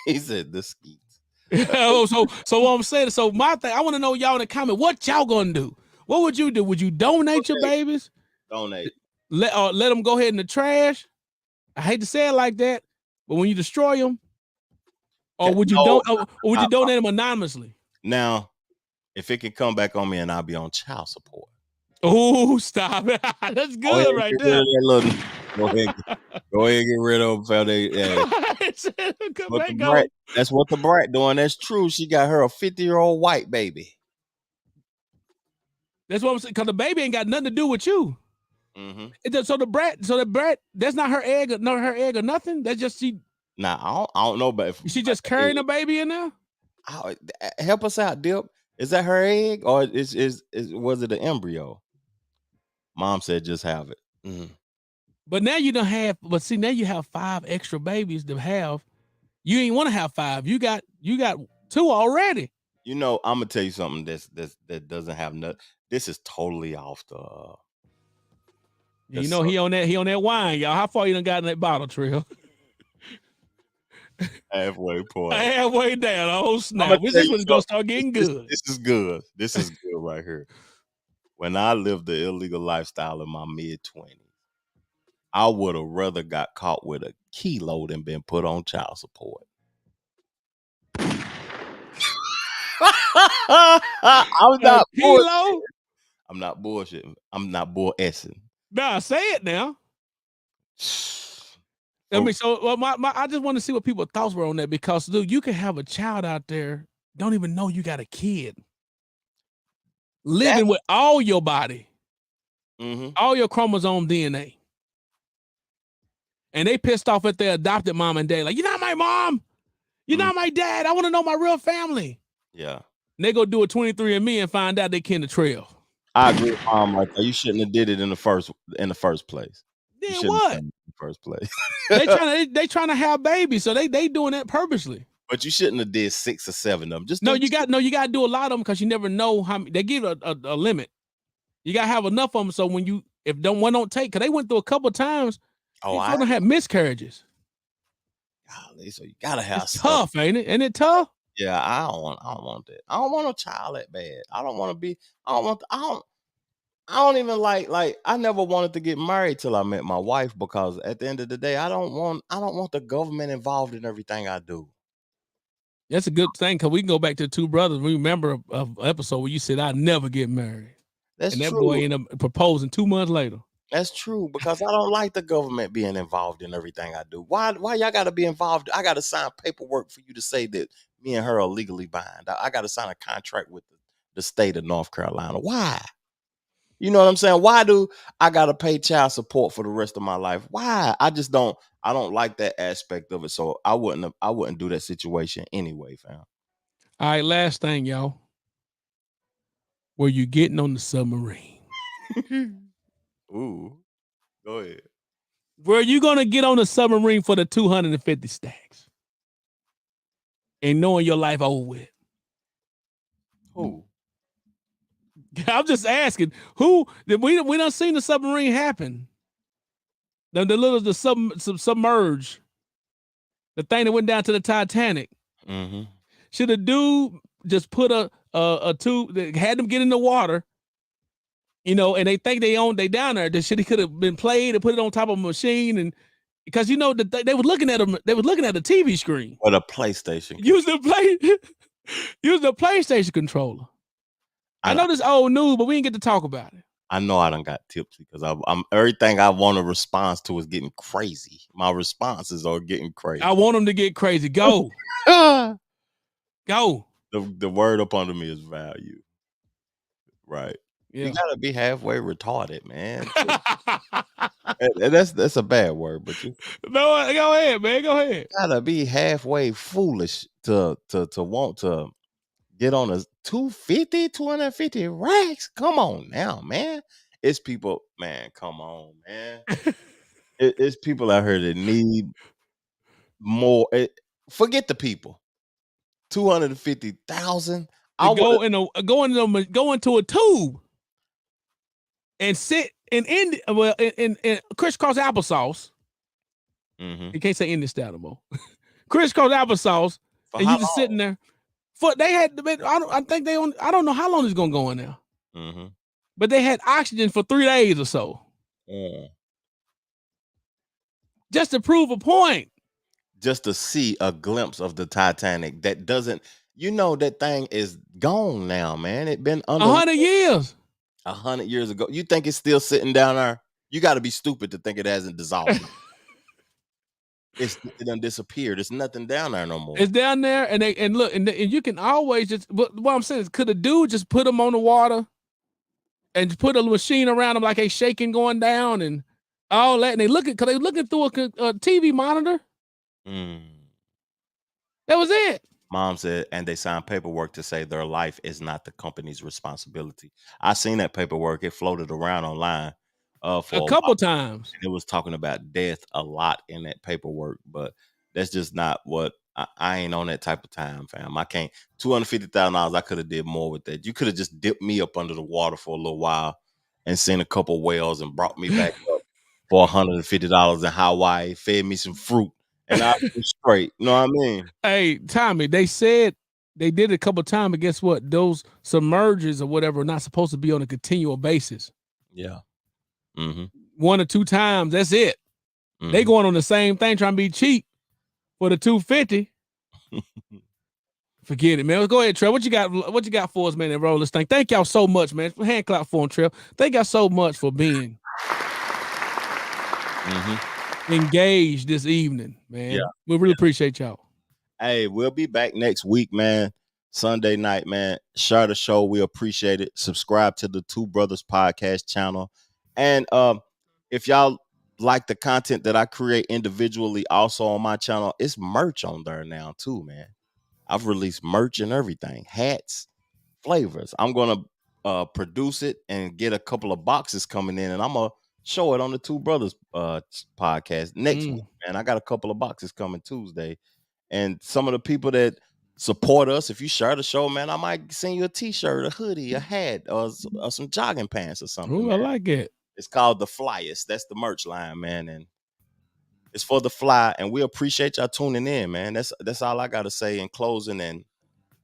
he said the skeets. so what I'm saying, so my thing, I want to know y'all in the comment, what y'all gonna do? What would you do? Would you donate your babies? Donate. Let them go ahead in the trash. I hate to say it like that, but when you destroy them, or would you donate them anonymously? Now, if it can come back on me and I'll be on child support. Oh, stop it. That's good right there. Go ahead and get rid of them. That's what the brat doing. That's true. She got her a 50-year-old white baby. That's what I'm saying. Because the baby ain't got nothing to do with you. So the brat, that's not her egg, or nothing. That's just she. Nah, I don't know, but if she just carrying a baby in there. Help us out, Dip. Is that her egg or was it an embryo? Mom said just have it. But now you don't have. But see, now you have 5 extra babies to have. You ain't want to have 5. You got 2 already. I'm gonna tell you something that doesn't have nothing. This is totally off the. He on that wine, y'all. How far you done got in that bottle, Trill? Halfway point. Halfway down. Oh snap! This one's gonna start getting good. This is good. This is good right here. When I lived the illegal lifestyle in my mid-20s, I would have rather got caught with a kilo than been put on child support. I'm not bullshitting. I'm not bullshitting. I'm not bull-essing. Nah, say it now. I mean, I just want to see what people's thoughts were on that, because, dude, you can have a child out there, don't even know you got a kid, living with all your body, all your chromosome DNA, and they pissed off at their adopted mom and dad, like, you're not my mom, you're not my dad, I want to know my real family. Yeah. And they go do a 23andMe and find out they kin the trail. I agree with Mom right there. You shouldn't have did it in the first place. Then what? In the first place. they trying to have babies, so they doing that purposely. But you shouldn't have did 6 or 7 of them. You got to do a lot of them, because you never know how they give a limit. You got to have enough of them, so when if one don't take, because they went through a couple of times. I don't have miscarriages. Golly, so you gotta have it's tough, ain't it? Ain't it tough? Yeah, I don't want that. I don't want a child that bad. I don't even like I never wanted to get married till I met my wife, because at the end of the day, I don't want the government involved in everything I do. That's a good thing, because we can go back to the 2 brothers. We remember an episode where you said I'd never get married. That's and true. That boy ended up proposing 2 months later. That's true, because I don't like the government being involved in everything I do. Why y'all got to be involved? I got to sign paperwork for you to say that me and her are legally bound. I got to sign a contract with the state of North Carolina. Why? You know what I'm saying? Why do I got to pay child support for the rest of my life? Why? I don't like that aspect of it. So I wouldn't do that situation anyway, fam. All right, last thing, y'all. Were you getting on the submarine? Ooh, go ahead. Were you going to get on the submarine for the 250 stacks? And knowing your life over with? Who? I'm just asking. Who? We done seen the submarine happen. The submerge. The thing that went down to the Titanic. Mm-hmm. Should a dude just put a tube that had them get in the water, and they think they down there. The shit could have been played and put it on top of a machine, and because that they were looking at them, they were looking at the TV screen or the PlayStation. Use the PlayStation controller. I know this old news, but we didn't get to talk about it. I know I done got tipsy because I'm everything I want to respond to is getting crazy. My responses are getting crazy. I want them to get crazy. Go. Go. The word up under me is value. Right. Yeah. You gotta be halfway retarded, man. that's a bad word, but you no, go ahead, man. Go ahead. You gotta be halfway foolish to want to get on a 250 racks. Come on now, man. It's people, man. Come on, man. It's people out here that need more. Forget the people. 250,000. I go into a tube and sit in crisscross applesauce. Mm-hmm. You can't say in this style, crisscross applesauce, For and how you just long? sitting there. They had. I don't know how long it's gonna go in there. Mm-hmm. But they had oxygen for 3 days or so. Just to prove a point. Just to see a glimpse of the Titanic that doesn't, that thing is gone now, man. It been under 100 years. 100 years ago. You think it's still sitting down there? You got to be stupid to think it hasn't dissolved. It done disappeared. There's nothing down there no more. It's down there, and look, and you can always just. But what I'm saying is, could a dude just put them on the water, and put a machine around them like they shaking going down and all that, and they looking through a TV monitor. That was it. Mom said, and they signed paperwork to say their life is not the company's responsibility. I seen that paperwork. It floated around online for a couple times. It was talking about death a lot in that paperwork, but that's just not what I ain't on that type of time, fam. I can't. $250,000. I could have did more with that. You could have just dipped me up under the water for a little while and seen a couple whales and brought me back up for $150 in Hawaii, fed me some fruit, and I was straight. You know what I mean? Hey, Tommy, they said they did it a couple times, but guess what? Those submergers or whatever are not supposed to be on a continual basis. Yeah. Mm-hmm. 1 or 2 times, that's it. Mm-hmm. They going on the same thing, trying to be cheap for the 250. Forget it, man. Let's go ahead, Trev. What you got for us, man, and roll this thing? Thank y'all so much, man. Hand clap for him, Trev. Thank y'all so much for being engaged this evening, man. Yeah. We really appreciate y'all. Hey, we'll be back next week, man. Sunday night, man. Share the show. We appreciate it. Subscribe to the Two Brothers Podcast channel. And if y'all like the content that I create individually also on my channel, it's merch on there now too, man. I've released merch and everything. Hats, flavors. I'm going to produce it and get a couple of boxes coming in, and I'm going to show it on the Two Brothers podcast next week, man. I got a couple of boxes coming Tuesday. And some of the people that support us, if you share the show, man, I might send you a t-shirt, a hoodie, a hat, or some jogging pants or something. Ooh, I like it. It's called the Flyers. That's the merch line, man. And it's for the fly. And we appreciate y'all tuning in, man. That's all I got to say in closing. And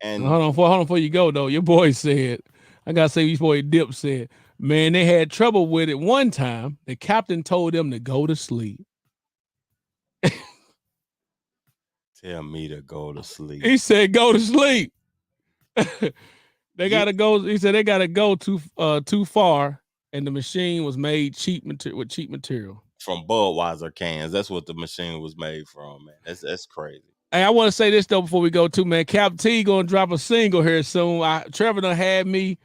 hold on before you go, though. Your boy said, I got to say, your boy Dip said, man, they had trouble with it one time. The captain told them to go to sleep. Tell me to go to sleep. He said, go to sleep. They got to go. He said they got to go too far. And the machine was made with cheap material. From Budweiser cans. That's what the machine was made from, man. That's crazy. Hey, I want to say this, though, before we go too, man. Cap T going to drop a single here soon. Trevor done had me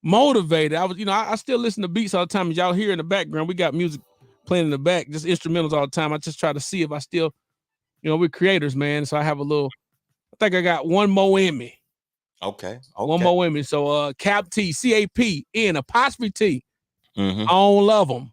motivated. I still listen to beats all the time. As y'all hear in the background, we got music playing in the back, just instrumentals all the time. I just try to see if I still, we're creators, man. So I have I think I got one more in me. Okay. One more in me. So Cap T, CAPN''T. I don't love them.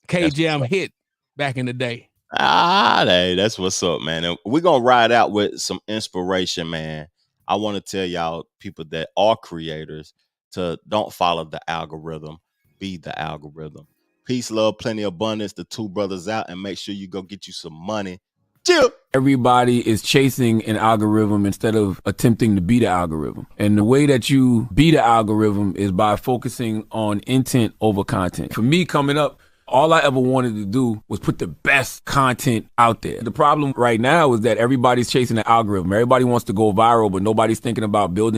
K-Jam hit back in the day. That's what's up, man. And we're going to ride out with some inspiration, man. I want to tell y'all people that are creators to don't follow the algorithm, be the algorithm. Peace, love, plenty of abundance. The Two Brothers out, and make sure you go get you some money. Chill. Everybody is chasing an algorithm instead of attempting to beat the algorithm. And the way that you beat the algorithm is by focusing on intent over content. For me, coming up, all I ever wanted to do was put the best content out there. The problem right now is that everybody's chasing the algorithm. Everybody wants to go viral, but nobody's thinking about building